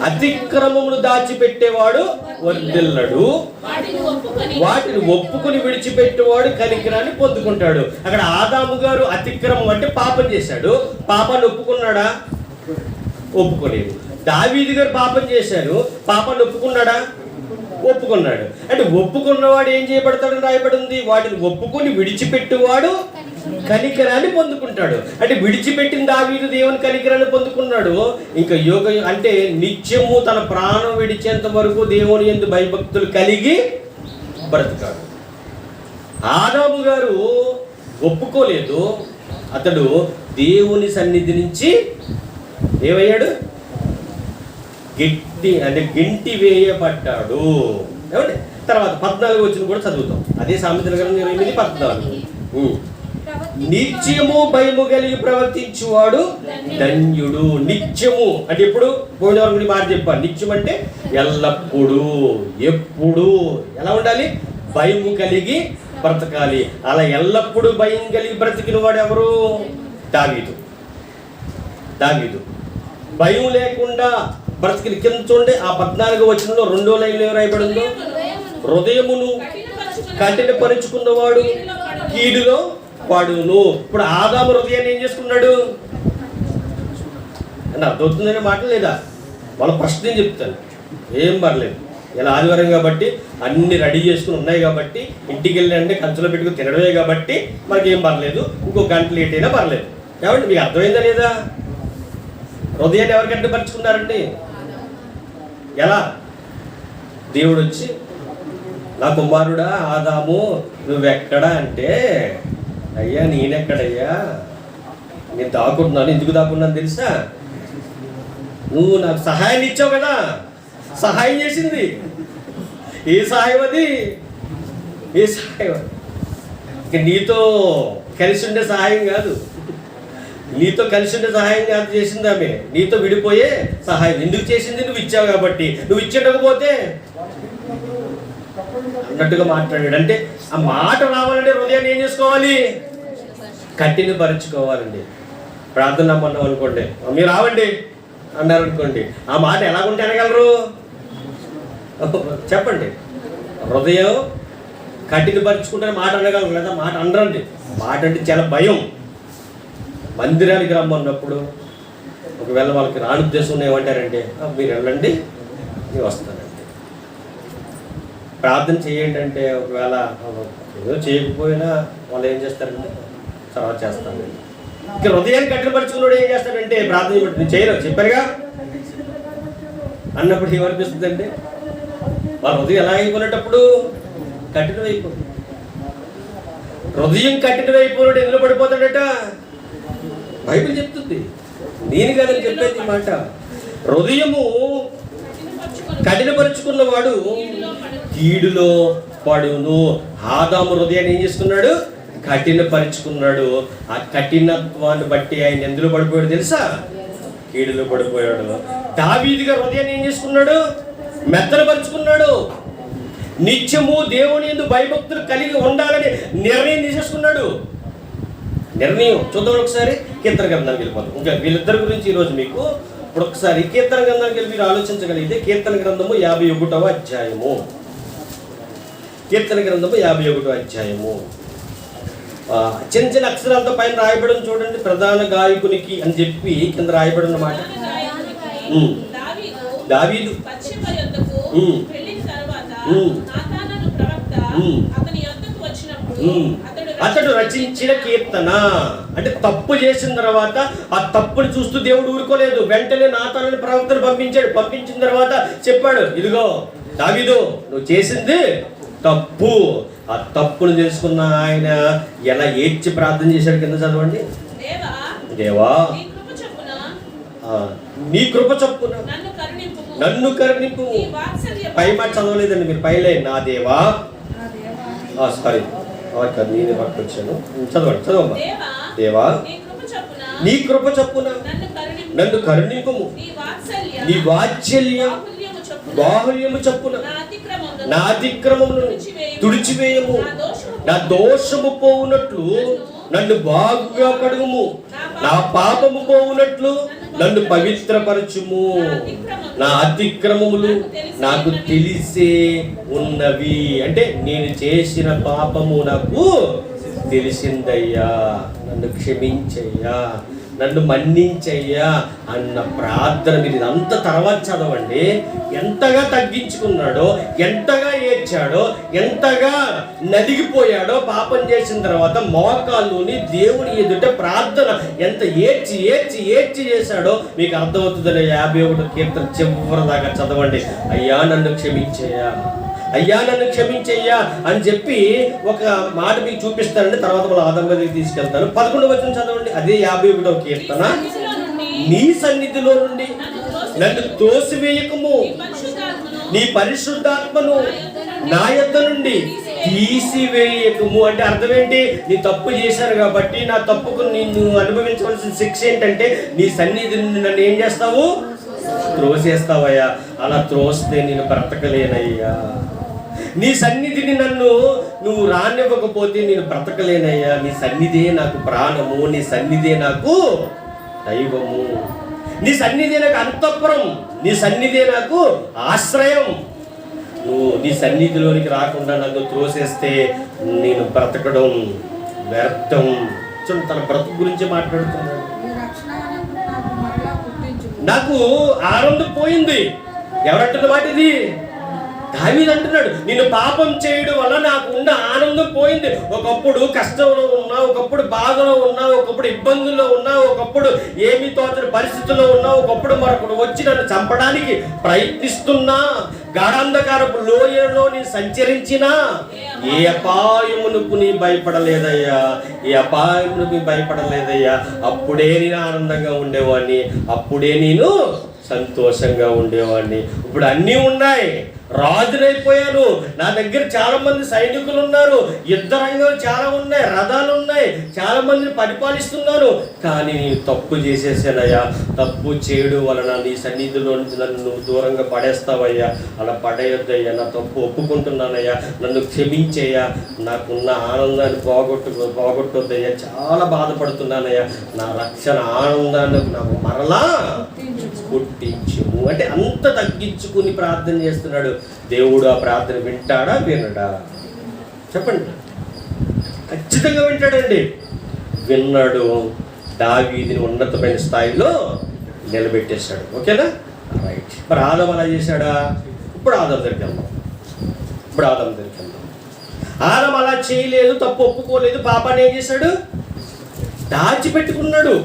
అతిక్రమమును దాచిపెట్టేవాడు వర్ధిల్లడు, వాటిని ఒప్పుకుని విడిచిపెట్టేవాడు కనికరాన్ని పొందుకుంటాడు. అక్కడ ఆదాము గారు అతిక్రమం అంటే పాపం చేశాడు. పాపాన్ని ఒప్పుకున్నాడా? ఒప్పుకోలేదు. దావీదు గారు పాపం చేశారు. పాపాన్ని ఒప్పుకున్నాడా? ఒప్పుకున్నాడు. అంటే ఒప్పుకున్నవాడు ఏం చేయబడతాడని రాయబడింది? వాటిని ఒప్పుకొని విడిచిపెట్టేవాడు కనికరాన్ని పొందుకుంటాడు. అంటే విడిచిపెట్టిన దావీదు దేవుని కనికరాన్ని పొందుకున్నాడు. ఇంకా యోగ అంటే నిత్యము తన ప్రాణం విడిచేంత వరకు దేవుని యందు భయభక్తులు కలిగి బ్రతికాడు. ఆదాము గారు ఒప్పుకోలేదు. అతడు దేవుని సన్నిధి నుంచి ఏమయ్యాడు? గింటి వేయబడ్డాడు. ఏమండి? తర్వాత 14 వచ్చిన కూడా చదువుతాం. అదే సామెతల గ్రంథం 28-14. నిత్యము భయము కలిగి ప్రవర్తించువాడు ధన్యుడు. నిత్యము అంటే ఎప్పుడు? పోయిన వరకు మాట చెప్పాను. నిత్యం అంటే ఎల్లప్పుడూ, ఎప్పుడు ఎలా ఉండాలి? భయము కలిగి బ్రతకాలి. అలా ఎల్లప్పుడూ భయం కలిగి బ్రతికిన వాడు ఎవరు? దావీదు. భయం లేకుండా బ్రతికిన. కింద చూడండి, ఆ 14వ వచనంలో 2వ లైన్లో రాయబడిందో, హృదయమును కఠినపరుచుకున్నవాడు కీడులో పడును. ఇప్పుడు ఆదాము హృదయాన్ని ఏం చేసుకున్నాడు అంటే అర్థమవుతుందనే మాట లేదా? వాళ్ళ ఫస్ట్ నేను చెప్తాను, ఏం పర్లేదు. ఇలా ఆదివారం కాబట్టి అన్ని రెడీ చేసుకుని ఉన్నాయి కాబట్టి ఇంటికి వెళ్ళి అంటే కంచులో పెట్టుకుని తినడమే కాబట్టి మనకి ఏం పర్లేదు. ఇంకో గంట లేట్ అయినా పర్లేదు. ఏమంటే మీకు అర్థమైందా లేదా? హృదయాన్ని ఎవరు కట్టుపరుచుకున్నారండి? ఎలా? దేవుడు వచ్చి, నా కుమారుడా ఆదాము నువ్వెక్కడా అంటే, అయ్యా నేనెక్కడయ్యా, నేను దాక్కుంటున్నాను. ఎందుకు దాక్కున్నాను తెలుసా? నువ్వు నాకు సహాయాన్ని ఇచ్చావు కదా. సహాయం చేసింది. ఏ సహాయం అది? ఏ సహాయం? ఇక నీతో కలిసి ఉండే సహాయం కాదు. నీతో కలిసి ఉండే సహాయం కాదు చేసింది ఆమె. నీతో విడిపోయే సహాయం. ఎందుకు చేసింది? నువ్వు ఇచ్చావు కాబట్టి. నువ్వు ఇచ్చేటకపోతే అన్నట్టుగా మాట్లాడాడు. అంటే ఆ మాట రావాలంటే హృదయాన్ని ఏం చేసుకోవాలి? కఠినపరుచుకోవాలండి. ప్రార్థన నమ్మన్నాం అనుకోండి, మీరు రావండి అన్నారనుకోండి, ఆ మాట ఎలాగుంటే అనగలరు? చెప్పండి. హృదయం కఠినపరుచుకుంటే మాట అనగలరు, లేదా మాట అనరండి. మాట అంటే చాలా భయం. మందిరానికి రమ్మన్నప్పుడు ఒకవేళ వాళ్ళకి రాని ఉద్దేశం ఏమంటారంటే, మీరు వెళ్ళండి నేను వస్తానండి. ప్రార్థన చేయండి అంటే ఒకవేళ ఏదో చేయకపోయినా వాళ్ళు ఏం చేస్తారంటే తర్వాత చేస్తానండి. ఇక హృదయాన్ని కఠినపరుచుకున్నాడు ఏం చేస్తాడంటే ప్రార్థన నేను చేయరు చెప్పారుగా అన్నప్పుడు ఏమనిపిస్తుందంటే వాళ్ళ హృదయం ఎలా అయిపోయినప్పుడు కఠినమైపోతుంది. హృదయం కఠినమైపోయినట్టు ఎందులో పడిపోతాడట? బైబిల్ చెప్తుంది, నేను కాదని చెప్పేది మాట. హృదయము కఠినపరుచుకున్నవాడు కీడులో పడును. ఆదాము హృదయాన్ని ఏం చేసుకున్నాడు? కఠినపరుచుకున్నాడు. ఆ కఠినత్వాన్ని బట్టి ఆయన ఎందులో పడిపోయాడు తెలుసా? కీడులో పడిపోయాడు. దావీదు గారి హృదయాన్ని ఏం చేసుకున్నాడు? మెత్తనపరుచుకున్నాడు. నిత్యము దేవుని యందు భయభక్తులు కలిగి ఉండాలని నిర్ణయం తీసేసుకున్నాడు. నిర్ణయం చూద్దాం ఒకసారి. కీర్తన గ్రంథానికి వెళ్ళిపోతాం. ఇంకా వీళ్ళిద్దరి గురించి ఈరోజు మీకు ఇప్పుడు ఒకసారి కీర్తన గ్రంథానికి వెళ్ళి మీరు ఆలోచించగలిగితే, కీర్తన గ్రంథము 51వ అధ్యాయము. కీర్తన గ్రంథము 51వ అధ్యాయము. చిన్న చిన్న అక్షరాలతో పైన రాయబడిన చూడండి, ప్రధాన గాయకునికి అని చెప్పి కింద రాయబడిన మాట. దావీదు నాతానను ప్రవక్త అతని యొద్దకు వచ్చినప్పుడు అతడు రచించిన కీర్తన. అంటే తప్పు చేసిన తర్వాత ఆ తప్పుని చూస్తూ దేవుడు ఊరుకోలేదు. వెంటనే నాతానని ప్రవక్తను పంపించాడు. పంపించిన తర్వాత చెప్పాడు, ఇదిగో దావీదు, నువ్వు చేసింది తప్పు. ఆ తప్పును తెలుసుకున్న ఆయన ఎలా ఏడ్చి ప్రార్థన చేశాడు కింద చదవండి. దేవా నీ కృప చొప్పున నన్ను కరుణింపు. పై మాట చదవలేదండి మీరు, పైలే నా దేవా. సారీ, నేను పట్టుకొచ్చాను. చదవండి. దేవా నీ కృప చొప్పున నన్ను కరుణింపు. నీ వాత్సల్యం బాహుల్యము చొప్పున నా అతిక్రమమును తుడిచివేయము. నా దోషము పోవునట్లు నన్ను బాగుగా కడుగుము. నా పాపము పోవునట్లు నన్ను పవిత్రపరచుము. నా అతిక్రమములు నాకు తెలిసే ఉన్నవి. అంటే నేను చేసిన పాపము నాకు తెలిసిందయ్యా, నన్ను క్షమించయ్యా, నన్ను మన్నించయ్యా అన్న ప్రార్థన. మీరు ఇదంతా తర్వాత చదవండి. ఎంతగా తగ్గించుకున్నాడో, ఎంతగా ఏడ్చాడో, ఎంతగా నలిగిపోయాడో పాపం చేసిన తర్వాత. మోకాళ్ళుని దేవుని ఎదుట ప్రార్థన ఎంత ఏడ్చి ఏడ్చి ఏడ్చి చేశాడో మీకు అర్థమవుతుందని 51 కీర్తన చివరి దాకా చదవండి. అయ్యా నన్ను క్షమించయ్యా, అయ్యా నన్ను క్షమించయ్యా అని చెప్పి ఒక మాట మీకు చూపిస్తానండి. తర్వాత మళ్ళీ ఆదం దగ్గరికి తీసుకెళ్తాను. 11వ వచనం చదవండి. అదే 51వ కీర్తన. నీ సన్నిధిలో నుండి నన్ను తోసివేయకము, నీ పరిశుద్ధాత్మను నా యొద్ద నుండి తీసివేయకము. అంటే అర్థం ఏంటి? నీ తప్పు చేశాను కాబట్టి నా తప్పుకు నిన్ను అనుభవించవలసిన శిక్ష ఏంటంటే నీ సన్నిధి నుండి నన్ను ఏం చేస్తావు? త్రోసేస్తావయ్యా. అలా త్రోస్తే నేను బ్రతకలేనయ్యా. నీ సన్నిధిని నువ్వు రానివ్వకపోతే నేను బ్రతకలేనయ్యా. నీ సన్నిధే నాకు ప్రాణము, నీ సన్నిధే నాకు దైవము, నీ సన్నిధే నాకు అంతఃపురం, నీ సన్నిధే నాకు ఆశ్రయం. నువ్వు నీ సన్నిధిలోనికి రాకుండా నన్ను త్రోసేస్తే నేను బ్రతకడం వ్యర్థం. చూడండి, తన బ్రతుకు గురించి మాట్లాడుతున్నాడు. నాకు ఆనందం పోయింది. ఎవరంటున్న మాట ఇది? దావీదు అంటున్నాడు, నిన్ను పాపం చేయడం వల్ల నాకు ఉన్న ఆనందం పోయింది. ఒకప్పుడు కష్టంలో ఉన్నా, ఒకప్పుడు బాధలో ఉన్నా, ఒకప్పుడు ఇబ్బందుల్లో ఉన్నా, ఒకప్పుడు ఏమీ తోచని పరిస్థితుల్లో ఉన్నా, ఒకప్పుడు మరొకడు వచ్చి నన్ను చంపడానికి ప్రయత్నిస్తున్నా, గాఢాంధకారపు లోయలో నేను సంచరించినా ఏ అపాయమునకు నీ భయపడలేదయ్యా, ఏ అపాయమునకు భయపడలేదయ్యా. అప్పుడే నేను ఆనందంగా ఉండేవాడిని, అప్పుడే నేను సంతోషంగా ఉండేవాడిని. ఇప్పుడు అన్నీ ఉన్నాయి, రాజునైపోయాను. నా దగ్గర చాలా మంది సైనికులు ఉన్నారు, యుద్ధ రంగాలు చాలా ఉన్నాయి, రథాలు ఉన్నాయి, చాలా మందిని పరిపాలిస్తున్నాను. కానీ నేను తప్పు చేసేసానయ్యా. తప్పు చేయడం వలన నీ సన్నిధిలో నన్ను దూరంగా పడేస్తావయ్యా. అలా పడేయొద్దయ్యా. నా తప్పు ఒప్పుకుంటున్నానయ్యా, నన్ను క్షమించయ్యా. నాకున్న ఆనందాన్ని పోగొట్టొద్దయ్యా. చాలా బాధపడుతున్నానయ్యా. నా రక్షణ ఆనందాన్ని నాకు మరలా పుట్టించుము. అంటే అంత తగ్గించుకుని ప్రార్థన చేస్తున్నాడు. దేవుడు ఆ ప్రార్థన వింటాడా వినడా? చెప్పండి. ఖచ్చితంగా వింటాడండి. విన్నాడు. దావీదుని ఉన్నతమైన స్థాయిలో నిలబెట్టేశాడు. ఓకేనా? రైట్. మరి ఆదం అలా చేశాడా? ఇప్పుడు ఆదం దగ్గరికి వెళ్దాం. ఆదం అలా చేయలేదు, తప్పు ఒప్పుకోలేదు, పాపాన్ని ఏం చేశాడు? దాచిపెట్టుకున్నాడు.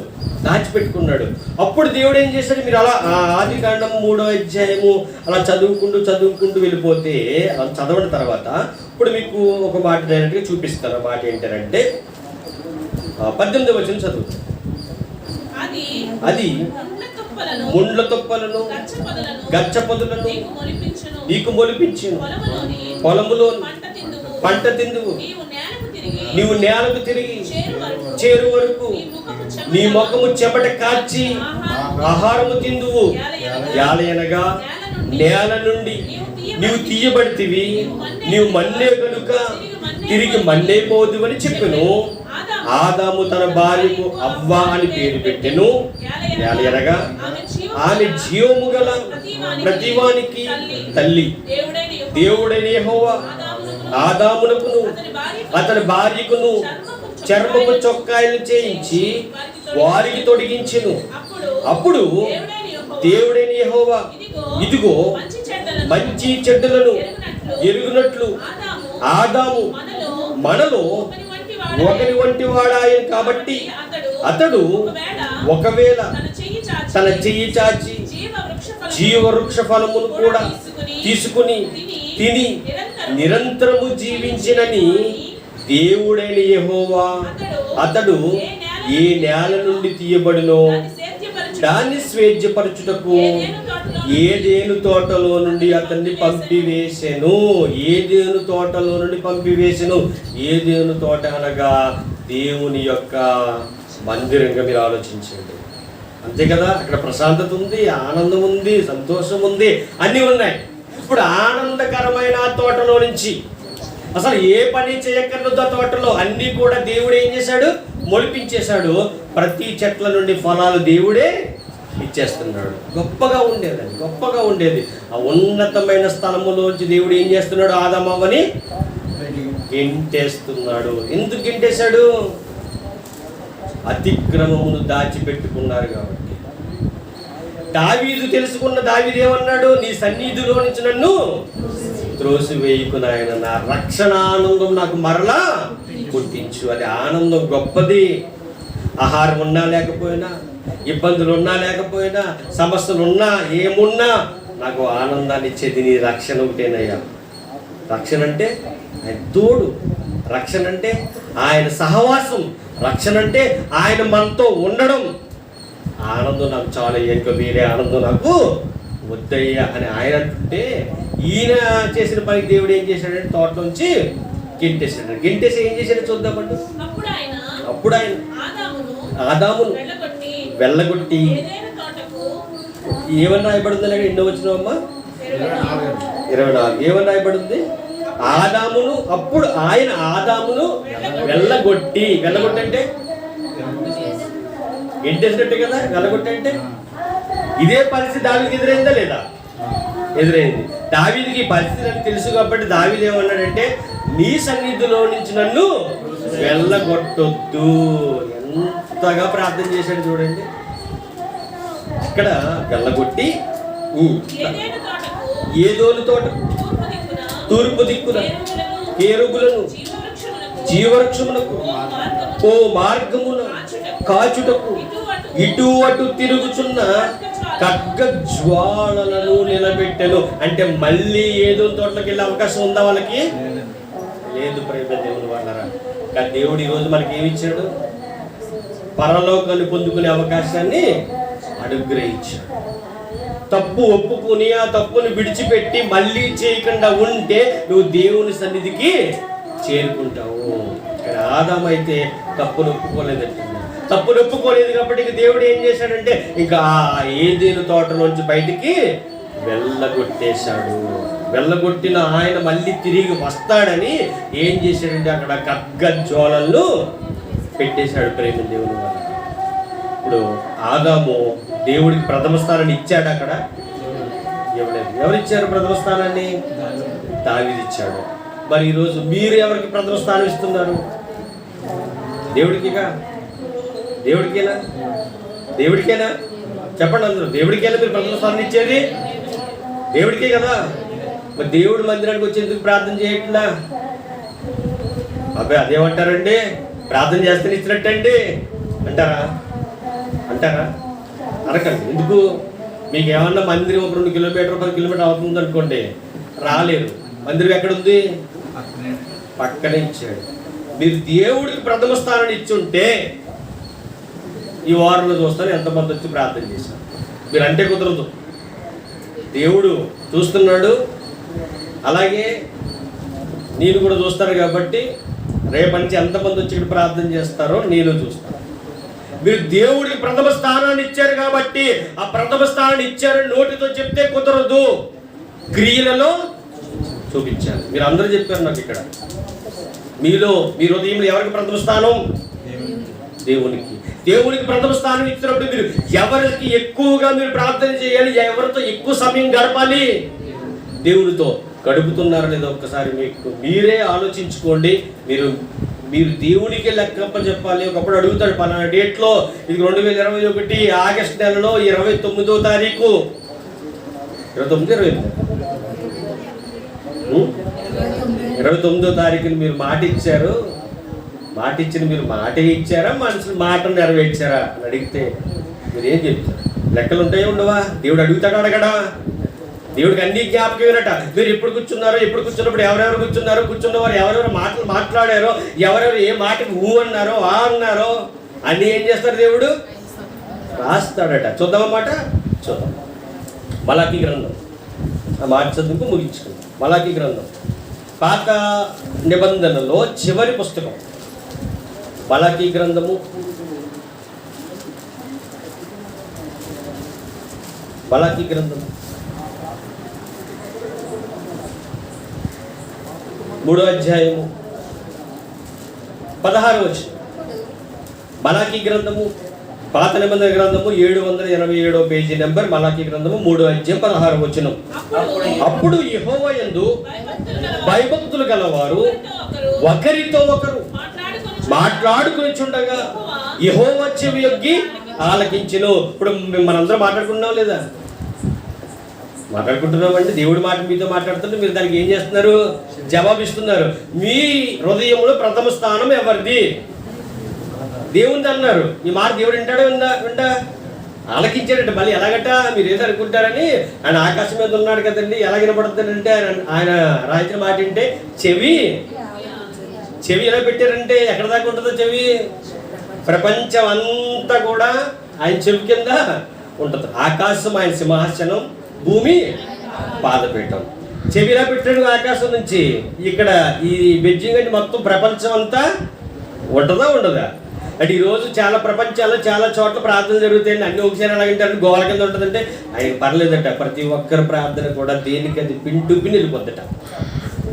అప్పుడు దేవుడు ఏం చేశాడు? మీరు అలా ఆదికాండం 3వ అధ్యాయము అలా చదువుకుంటూ వెళ్ళిపోతే, అలా చదవడం తర్వాత ఇప్పుడు మీకు ఒక మాట డైరెక్ట్గా చూపిస్తాను. ఆ మాట ఏంటంటే 18వ వచనం చదువు. అది ముండ్ల తుప్పలను గచ్చపొదలను నీకు మొలిపించును, పొలములో పంట తిందువు, నీవు నేలకు తిరిగి చేరు వరకు నీ ముఖము చెమట కాచి ఆహారము తిందువు. యాలయనగా నేల నుండి నీవు తీయబడితివి, నీవు మన్నే కనుక తిరిగి మన్నైపోదు అని చెప్పెను. ఆదాము తన భార్యకు అవ్వ అని పేరు పెట్టెను. యాలయనగా ఆమె జీవము గల ప్రతివానికి తల్లి. దేవుడైన యెహోవా ఆదామునకును అతని భార్యకును చర్మపు చొక్కాయలు చేయించి వారికి తొడిగించెను. అప్పుడు దేవుడైన యెహోవా ఇదిగో మంచి చెడ్డలను ఎరుగునట్లు ఆదాము మనలో మనలో ఒకరి వంటి వాడాయను కాబట్టి అతడు ఒకవేళ తన చెయ్యి చాచి జీవవృక్ష ఫలమును కూడా తీసుకుని తిని నిరంతరము జీవించినని దేవుడైన యెహోవా అతడు ఏ నేల నుండి తీయబడినో దాన్ని స్వేచ్ఛపరచుటకు ఏదేను తోటలో నుండి అతన్ని పంపివేసెను. ఏదేను తోటలో నుండి పంపివేసెను. ఏదేను తోట అనగా దేవుని యొక్క మందిరంగా మీరు ఆలోచించండి. అంతే కదా, అక్కడ ప్రశాంతత ఉంది, ఆనందం ఉంది, సంతోషం ఉంది, అన్నీ ఉన్నాయి. ఇప్పుడు ఆనందకరమైన తోటలో నుంచి అసలు ఏ పని చేయక్కర్లేదు. ఆ తోటలో అన్నీ కూడా దేవుడు ఏం చేశాడు? మొలిపించేశాడు. ప్రతి చెట్ల నుండి ఫలాలు దేవుడే ఇచ్చేస్తున్నాడు. గొప్పగా ఉండేదండి, గొప్పగా ఉండేది. ఆ ఉన్నతమైన స్థలములోంచి దేవుడు ఏం చేస్తున్నాడు? ఆదామవ్వని గెంటేస్తున్నాడు. ఎందుకు గెంటేశాడు? అతిక్రమమును దాచిపెట్టుకున్నారు కాబట్టి. దావీదు తెలుసుకున్న దావీదు ఏమన్నాడు? నీ సన్నిధిలో నుంచి నన్ను త్రోసివేయకు నాయన, నా రక్షణ ఆనందం నాకు మరలా పుట్టించు. అది ఆనందం గొప్పది. ఆహారం ఉన్నా లేకపోయినా, ఇబ్బందులు ఉన్నా లేకపోయినా, సమస్యలు ఉన్నా ఏమున్నా నాకు ఆనందాన్ని ఇచ్చేది నీ రక్షణ ఒకటేనయ్యా. రక్షణ అంటే ఆయన తోడు, రక్షణ అంటే ఆయన సహవాసం, రక్షణ అంటే ఆయన మనతో ఉండడం. ఆనందం నాకు చాలా, ఇంకా వేరే ఆనందం నాకు వద్దయ్యా అని ఆయన అంటుంటే, ఈయన చేసిన పనికి దేవుడు ఏం చేశాడంటే తోటలోంచి గెంటేశాడు. గెంటేసి ఏం చేశాడో చూద్దామండి. అప్పుడు ఆయన ఆదామును వెళ్ళగొట్టి ఏమని రాయబడింది? ఎన్నో వచ్చినావమ్మా? 24. ఏమని రాయబడింది? ఆదామును, అప్పుడు ఆయన ఆదామును వెళ్ళగొట్టి అంటే గెంటేసినట్టే కదా. వెళ్ళగొట్టి అంటే ఇదే పరిస్థితి దావీదుకి ఎదురైందా లేదా? ఎదురైంది. దావీదుకి పరిస్థితి అని తెలుసు కాబట్టి దావీదు ఏమన్నాడంటే, నీ సన్నిధిలో నుంచి నన్ను వెళ్ళగొట్టొద్దు. ఎంతగా ప్రార్థన చేశాడు చూడండి. ఇక్కడ వెళ్ళగొట్టి ఏదోను తోట తూర్పు దిక్కున కేరుగులను జీవవృక్షమునకు ఓ మార్గమున కాచుటకు ఇటు అటు తిరుగుచున్న ఖడ్గ జ్వాలలను నిలబెట్టెను. అంటే మళ్ళీ ఏదో తోటలోకి వెళ్ళే అవకాశం ఉందా వాళ్ళకి? లేదు. ప్రేమ దేవుని వాళ్ళరా, కానీ దేవుడు ఈరోజు మనకి ఏమిచ్చాడు? పరలోకాన్ని పొందుకునే అవకాశాన్ని అనుగ్రహించాడు. తప్పు ఒప్పుకుని ఆ తప్పుని విడిచిపెట్టి మళ్ళీ చేయకుండా ఉంటే నువ్వు దేవుని సన్నిధికి చేరుకుంటావు. ఇక్కడ ఆదాము అయితే తప్పును ఒప్పుకోలేదంటే, తప్పును ఒప్పుకోలేదు కాబట్టి ఇక దేవుడు ఏం చేశాడంటే ఇంకా ఏదేను తోటలోంచి బయటికి వెళ్ళగొట్టేశాడు. వెళ్ళగొట్టిన ఆయన మళ్ళీ తిరిగి వస్తాడని ఏం చేశాడంటే అక్కడ ఖడ్గజ్వాలలను పెట్టేశాడు. ప్రేమ దేవుని వల్ల ఇప్పుడు ఆదాము దేవుడికి ప్రథమ స్థానాన్ని ఇచ్చాడు. అక్కడ ఇవ్వలేదు. ఎవరిచ్చారు ప్రథమ స్థానాన్ని? దావీదు ఇచ్చాడు. మరి ఈరోజు మీరు ఎవరికి ప్రథమ స్థానం ఇస్తున్నారు? దేవుడికిగా? దేవుడికేనా? దేవుడికేనా? చెప్పండి అందరూ. దేవుడికేనా మీరు ప్రథమ స్థానం ఇచ్చేది? దేవుడికే కదా. మరి దేవుడి మందిరానికి వచ్చేందుకు ప్రార్థన చేయట్లా? అబ్బాయి అదేమంటారండి? ప్రార్థన చేస్తే ఇచ్చినట్టండి అంటారా? అనకండి. ఎందుకు? మీకు ఏమన్నా మందిరం 2 కిలోమీటర్ 10 కిలోమీటర్ అవుతుంది అనుకోండి, రాలేరు. మందిరం ఎక్కడుంది? పక్కనే ఇచ్చాడు. మీరు దేవుడికి ప్రథమ స్థానాన్ని ఇచ్చుంటే ఈ వారంలో చూస్తారు ఎంతమంది వచ్చి ప్రార్థన చేశారు. మీరు అంటే కుదరదు. దేవుడు చూస్తున్నాడు. అలాగే నేను కూడా చూస్తాను కాబట్టి రేపటి నుంచి ఎంతమంది వచ్చి ఇక్కడ ప్రార్థన చేస్తారో నేను చూస్తాను. మీరు దేవుడికి ప్రథమ స్థానాన్ని ఇచ్చారు కాబట్టి ఆ ప్రథమ స్థానాన్ని ఇచ్చారని నోటితో చెప్తే కుదరదు, క్రియలలో చూపించారు. మీరు అందరూ చెప్పారు నాకు ఇక్కడ. మీలో మీ హృదయంలో ఎవరికి ప్రథమ స్థానం? దేవునికి. దేవునికి ప్రథమ స్థానం ఇచ్చినప్పుడు మీరు ఎవరికి ఎక్కువగా మీరు ప్రార్థన చేయాలి, ఎవరితో ఎక్కువ సమయం గడపాలి? దేవునితో గడుపుతున్నారో లేదో ఒక్కసారి మీకు మీరే ఆలోచించుకోండి. మీరు దేవునికి లెక్కప్ప చెప్పాలి. ఒకప్పుడు అడుగుతాడు, పలానా డేట్లో, ఇది 2021 ఆగస్టు నెలలో 29వ తారీఖు 29 29వ తారీఖున మీరు మాట ఇచ్చారు. మాట ఇచ్చిన మీరు మాట ఇచ్చారా, మనుషులు మాట నెరవేర్చారా అని అడిగితే మీరు ఏం చెప్తారు? లెక్కలు ఉంటాయో ఉండవా? దేవుడు అడుగుతాడు అడగడా? దేవుడికి అన్ని జ్ఞాపకమేనట. మీరు ఎప్పుడు కూర్చున్నారో, ఎప్పుడు కూర్చున్నప్పుడు ఎవరెవరు కూర్చున్నారో, కూర్చున్నవారు ఎవరెవరు మాటలు మాట్లాడారో, ఎవరెవరు ఏ మాటకి ఊ అన్నారో ఆ అన్నారో అన్నీ ఏం చేస్తారు? దేవుడు రాస్తాడట. చూద్దామన్నమాట. చూద్దాం. మలాకీ గ్రంథం ఆ మాట చదువుకు ముగించుకుందాం. మలాకీ గ్రంథం పాత నిబంధనలో చివరి పుస్తకం. మలాకీ గ్రంథము మలాకీ గ్రంథం 3వ అధ్యాయము 16వ వచనం. మలాకీ గ్రంథము పాత నిబంధన గ్రంథము 787వ పేజీ నెంబర్. మలాకీ గ్రంథము 3వ అధ్యాయం 16వ వచనం. అప్పుడు యెహోవా యందు భయభక్తులు గలవారు ఒకరితో ఒకరు మాట్లాడుకొనిచుండగా యెహోవా చెవి యొగ్గి ఆలకించెను. ఇప్పుడు మనందరం మాట్లాడుకుంటున్నాం లేదా? మాట్లాడుకుంటున్నామండి. దేవుడి మాట మీతో మాట్లాడుతుంటే మీరు దానికి ఏం చేస్తున్నారు? జవాబిస్తున్నారు. మీ హృదయంలో ప్రథమ స్థానం ఎవరిది? దేవుంది అన్నారు. ఈ మాట దేవుడు వింటాడో విండా? ఆలకించాడట. మళ్ళీ ఎలాగట? మీరు ఏదో అనుకుంటారని, ఆయన ఆకాశం మీద ఉన్నాడు కదండి, ఎలా వినపడుతుందంటే ఆయన రాయించిన మాట వింటే చెవి ఎలా పెట్టారంటే ఎక్కడ దాకా ఉంటుందో చెవి? ప్రపంచం అంతా కూడా ఆయన చెవి కింద ఉంటుంది. ఆకాశం ఆయన సింహాసనం, భూమి పాదపీఠం. చెవి ఎలా పెట్టాడు? ఆకాశం నుంచి ఇక్కడ ఈ బెజ్జింగ్ అంటే మొత్తం ప్రపంచం అంతా ఉంటుందా ఉండదా? అంటే ఈరోజు చాలా ప్రపంచాల్లో చాలా చోట్ల ప్రార్థనలు జరుగుతాయండి. అన్ని ఒకసారి ఎలాగంటారు? గోల కింద ఉంటుందంటే ఆయన పర్లేదట. ప్రతి ఒక్కరి ప్రార్థన కూడా దేనికి అది పిన్ టు పిన్ వెళ్ళిపోద్దట.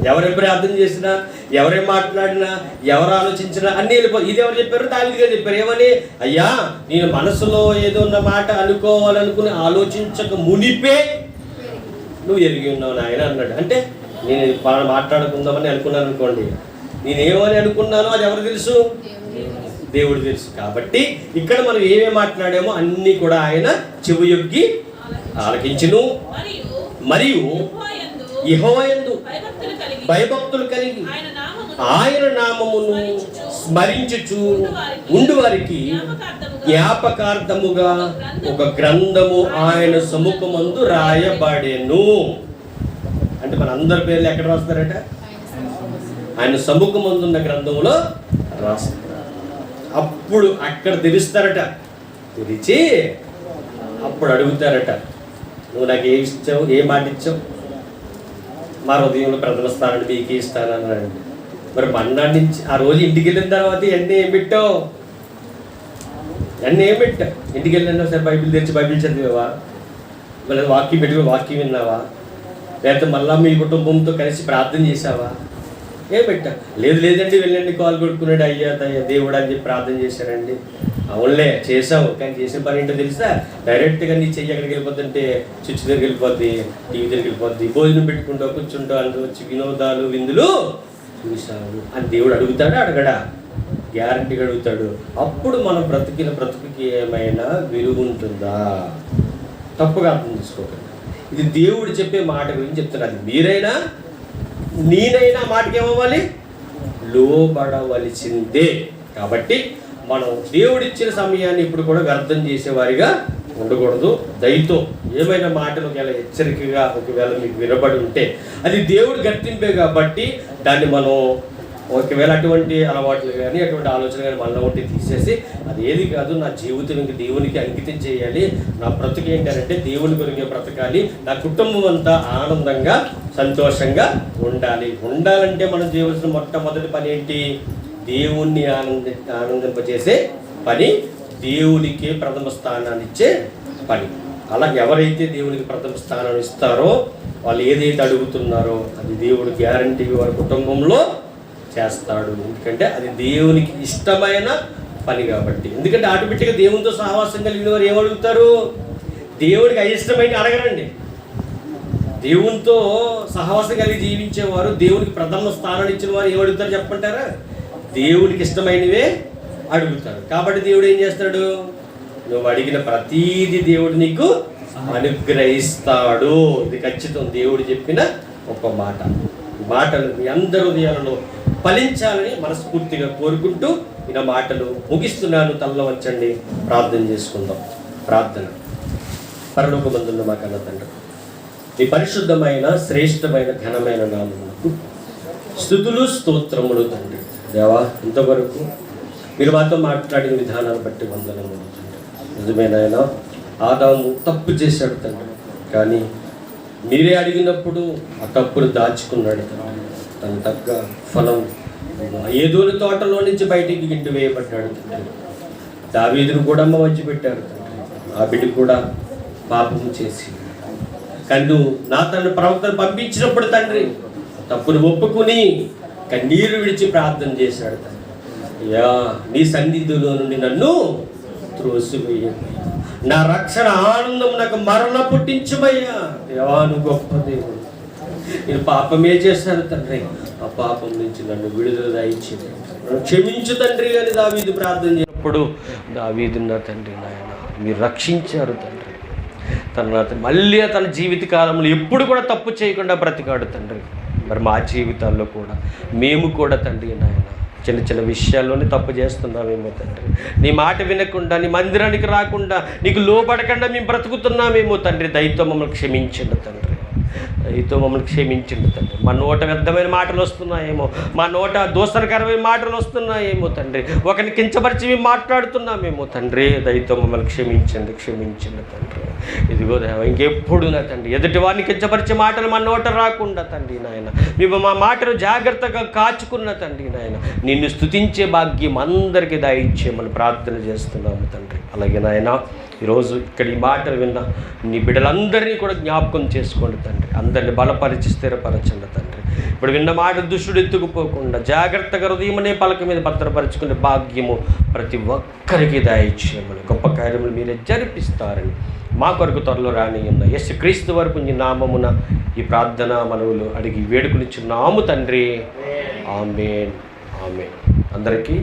ఎవరేం ప్రార్థన చేసినా, ఎవరేం మాట్లాడినా, ఎవరు ఆలోచించినా అన్నీ వెళ్ళిపోతుంది. ఇది ఎవరు చెప్పారు? దావీదుగా చెప్పారు. ఏమని? అయ్యా, నేను మనసులో ఏదో ఉన్న మాట అనుకోవాలనుకుని ఆలోచించక మునిపే నువ్వు ఎరిగి ఉన్నావు నాయన అన్నాడు. అంటే నేను మాట్లాడుకుందామని అనుకున్నాను అనుకోండి, నేనేమని అనుకున్నానో అది ఎవరు తెలుసు? దేవుడు తెలుసు. కాబట్టి ఇక్కడ మనం ఏమేమి మాట్లాడామో అన్నీ కూడా ఆయన చెవి యొగ్గి ఆలకించును. మరియు యెహోవా యందు భయభక్తులు కలిగి ఆయన నామమును స్మరించుచు ఉండు వారికి జ్ఞాపకార్థముగా ఒక గ్రంథము ఆయన సముఖమందు రాయబడెను. అంటే మన అందరి పేర్లు ఎక్కడ రాస్తారట? ఆయన సముఖమందున్న గ్రంథములో రాస్తారు. అప్పుడు అక్కడ తెరుస్తారట. తెరిచి అప్పుడు అడుగుతారట, నువ్వు నాకు ఏ ఇచ్చావు, ఏ మాట ఇచ్చావు? మా హృదయంలో ప్రథమ స్థానాన్ని మీకే ఇస్తాను అన్నాడు. మరి మన్నాడు నుంచి ఆ రోజు ఇంటికి వెళ్ళిన తర్వాత ఎన్ని ఏం పెట్టావు? అన్నీ ఏం పెట్టా? ఇంటికి వెళ్ళినా సరే బైబిల్ తెచ్చి బైబిల్ చదివావా? మళ్ళీ వాక్యం పెట్టుకుని వాక్యం విన్నావా? లేకపోతే మళ్ళీ మీ కుటుంబంతో కలిసి ప్రార్థన చేసావా? ఏం పెట్టా? లేదండి వెళ్ళండి కాల్ కొడుకున్నాడు అయ్యా దేవుడు అని చెప్పి ప్రార్థన చేశారండి. అవునులే చేసావు, కానీ చేసిన పని ఏంటో తెలుసా? డైరెక్ట్గా నీ చెయ్యి ఎక్కడికి వెళ్ళిపోతుంటే చుచ్చు దగ్గరికి వెళ్ళిపోద్ది, టీవీ దగ్గరికి వెళ్ళిపోద్ది, భోజనం పెట్టుకుంటావు, కూర్చుంటావు, అందులో వచ్చి వినోదాలు విందులు చూసావు అని దేవుడు అడుగుతాడా? అడగడా? గ్యారంటీగా అడుగుతాడు. అప్పుడు మనం బ్రతుకుకి ఏమైనా విలువ ఉంటుందా? తప్పుగా అర్థం చేసుకోకండి. ఇది దేవుడు చెప్పే మాట గురించి చెప్తున్నారు. అది మీరైనా నేనైనా మాటకి ఏమవ్వాలి? లోబడవలసిందే. కాబట్టి మనం దేవుడిచ్చిన సమయాన్ని ఇప్పుడు కూడా వ్యర్థం చేసేవారిగా ఉండకూడదు. దయతో ఏమైనా మాటలు ఒకవేళ హెచ్చరికగా ఒకవేళ మీకు వినబడి ఉంటే అది దేవుడు గర్తింపే కాబట్టి దాన్ని మనం ఒకవేళ అటువంటి అలవాట్లు కానీ అటువంటి ఆలోచన కానీ మనలో ఉంటే తీసేసి అది ఏది కాదు, నా జీవితం ఇంక దేవునికి అంకితం చేయాలి, నా బ్రతుకు ఏంటంటే దేవుని కొరికే బ్రతకాలి, నా కుటుంబం అంతా ఆనందంగా సంతోషంగా ఉండాలంటే మనం చేయవలసిన మొట్టమొదటి పని ఏంటి? దేవుణ్ణి ఆనందింపజేసే పని, దేవునికే ప్రథమ స్థానాన్ని ఇచ్చే పని. అలా ఎవరైతే దేవునికి ప్రథమ స్థానాన్ని ఇస్తారో వాళ్ళు ఏదైతే అడుగుతున్నారో అది దేవుడు గ్యారంటీ వారి కుటుంబంలో చేస్తాడు. ఎందుకంటే అది దేవునికి ఇష్టమైన పని కాబట్టి. ఎందుకంటే ఆటోమేటిక్గా దేవునితో సహవాసం కలిగిన వారు ఏమడుగుతారు? దేవుడికి అయిష్టమైన అడగరండి. దేవునితో సహవాసం కలిగి జీవించేవారు, దేవునికి ప్రథమ స్థానాన్ని ఇచ్చిన వారు ఏమడుగుతారు చెప్పంటారా? దేవునికి ఇష్టమైనవే అడుగుతారు. కాబట్టి దేవుడు ఏం చేస్తాడు? నువ్వు అడిగిన ప్రతీది దేవుడు నీకు అనుగ్రహిస్తాడు. ఇది ఖచ్చితం దేవుడు చెప్పిన ఒక మాట. మాటలు మీ అందరి హృదయాలలో ఫలించాలని మనస్ఫూర్తిగా కోరుకుంటూ ఈయన మాటలు ముగిస్తున్నాను. తలలో వచ్చండి, ప్రార్థన చేసుకుందాం. ప్రార్థన. పరలోకమందున్న మా కన్న తండ్రి, ఈ పరిశుద్ధమైన శ్రేష్టమైన ఘనమైన నామమునకు స్తుతులు స్తోత్రములు తండ్రి. దేవా, ఇంతవరకు మీరు మాతో మాట్లాడిన విధానాన్ని బట్టి వందనములు తండ్రి. నిజమేనాయన, ఆదాము తప్పు చేశాడు తండ్రి, కానీ మీరే అడిగినప్పుడు ఆ తప్పును దాచుకున్నాడు తండ్రి. తన తగ్గ ఫలం ఏదోని తోటలో నుంచి బయటికి గిండి వేయబడ్డాడు తండ్రి. దావీదును కూడా వచ్చి పెట్టారు తండ్రి. ఆ బిడ్డ కూడా పాపం చేసి, కానీ నువ్వు నా తన ప్రవక్తను పంపించినప్పుడు తండ్రి తప్పును ఒప్పుకుని కన్నీరు విడిచి ప్రార్థన చేశాడు తండ్రి. అయ్యా, నీ సన్నిధిలో నుండి నన్ను త్రోసివేయండి, నా రక్షణ ఆనందం నాకు మరణ పుట్టించమయ్యా. దేవా, నువ్వు గొప్ప దేవుడు. నేను పాపమే చేశాను తండ్రి, ఆ పాపం నుంచి నన్ను విడుదల దయచేయండి, నన్ను క్షమించు తండ్రి అని దావీదు ప్రార్థన చేసినప్పుడు దావీదున్న తండ్రి నాయన మీరు రక్షించారు తండ్రి. మళ్ళీ తన జీవిత కాలంలో ఎప్పుడు కూడా తప్పు చేయకుండా బ్రతికాడు తండ్రి. మరి మా జీవితాల్లో కూడా మేము కూడా తండ్రి నాయన చిన్న చిన్న విషయాల్లోనే తప్పు చేస్తున్నామేమో తండ్రి. నీ మాట వినకుండా, నీ మందిరానికి రాకుండా, నీకు లోబడకుండా మేము బ్రతుకుతున్నామేమో తండ్రి. దయతో మమ్మల్ని క్షమించండి తండ్రి, దయతో మమ్మల్ని క్షమించండి తండ్రి. మా నోట వ్యర్థమైన మాటలు వస్తున్నాయేమో, మా నోట దోషకరమైన మాటలు వస్తున్నాయేమో తండ్రి. ఒకరిని కించపరిచి మేము మాట్లాడుతున్నామేమో తండ్రి. దయతో మమ్మల్ని క్షమించండి తండ్రి. ఇదిగో దేవా, ఇంకెప్పుడు నా తండ్రి ఎదుటి వారిని కించపరిచే మాటలు మా నోట రాకుండా తండ్రి నాయన మేము మా మాటలు జాగ్రత్తగా కాచుకున్న తండ్రి నాయన నిన్ను స్తుతించే భాగ్యం అందరికీ దయచేయమని ప్రార్థన చేస్తున్నాము తండ్రి. అలాగే నాయన ఈరోజు ఇక్కడ ఈ మాటలు విన్న నీ బిడ్డలందరినీ కూడా జ్ఞాపకం చేసుకోండి తండ్రి. అందరిని బలపరిచి స్థిరపరచండి తండ్రి. ఇప్పుడు విన్న మాట దుష్టుడు ఎత్తుకుపోకుండా జాగ్రత్తగా హృదయం అనే పలక మీద భద్రపరుచుకునే భాగ్యము ప్రతి ఒక్కరికి దయచేయమని, గొప్ప కార్యములు మీరే జరిపిస్తారని మా కొరకు త్వరలో రాని ఉన్న యేసుక్రీస్తు వరకు నీ నామమున ఈ ప్రార్థన మనవులు అడిగి వేడుకనిచ్చున్నాము తండ్రి. ఆమేన్, ఆమేన్. అందరికీ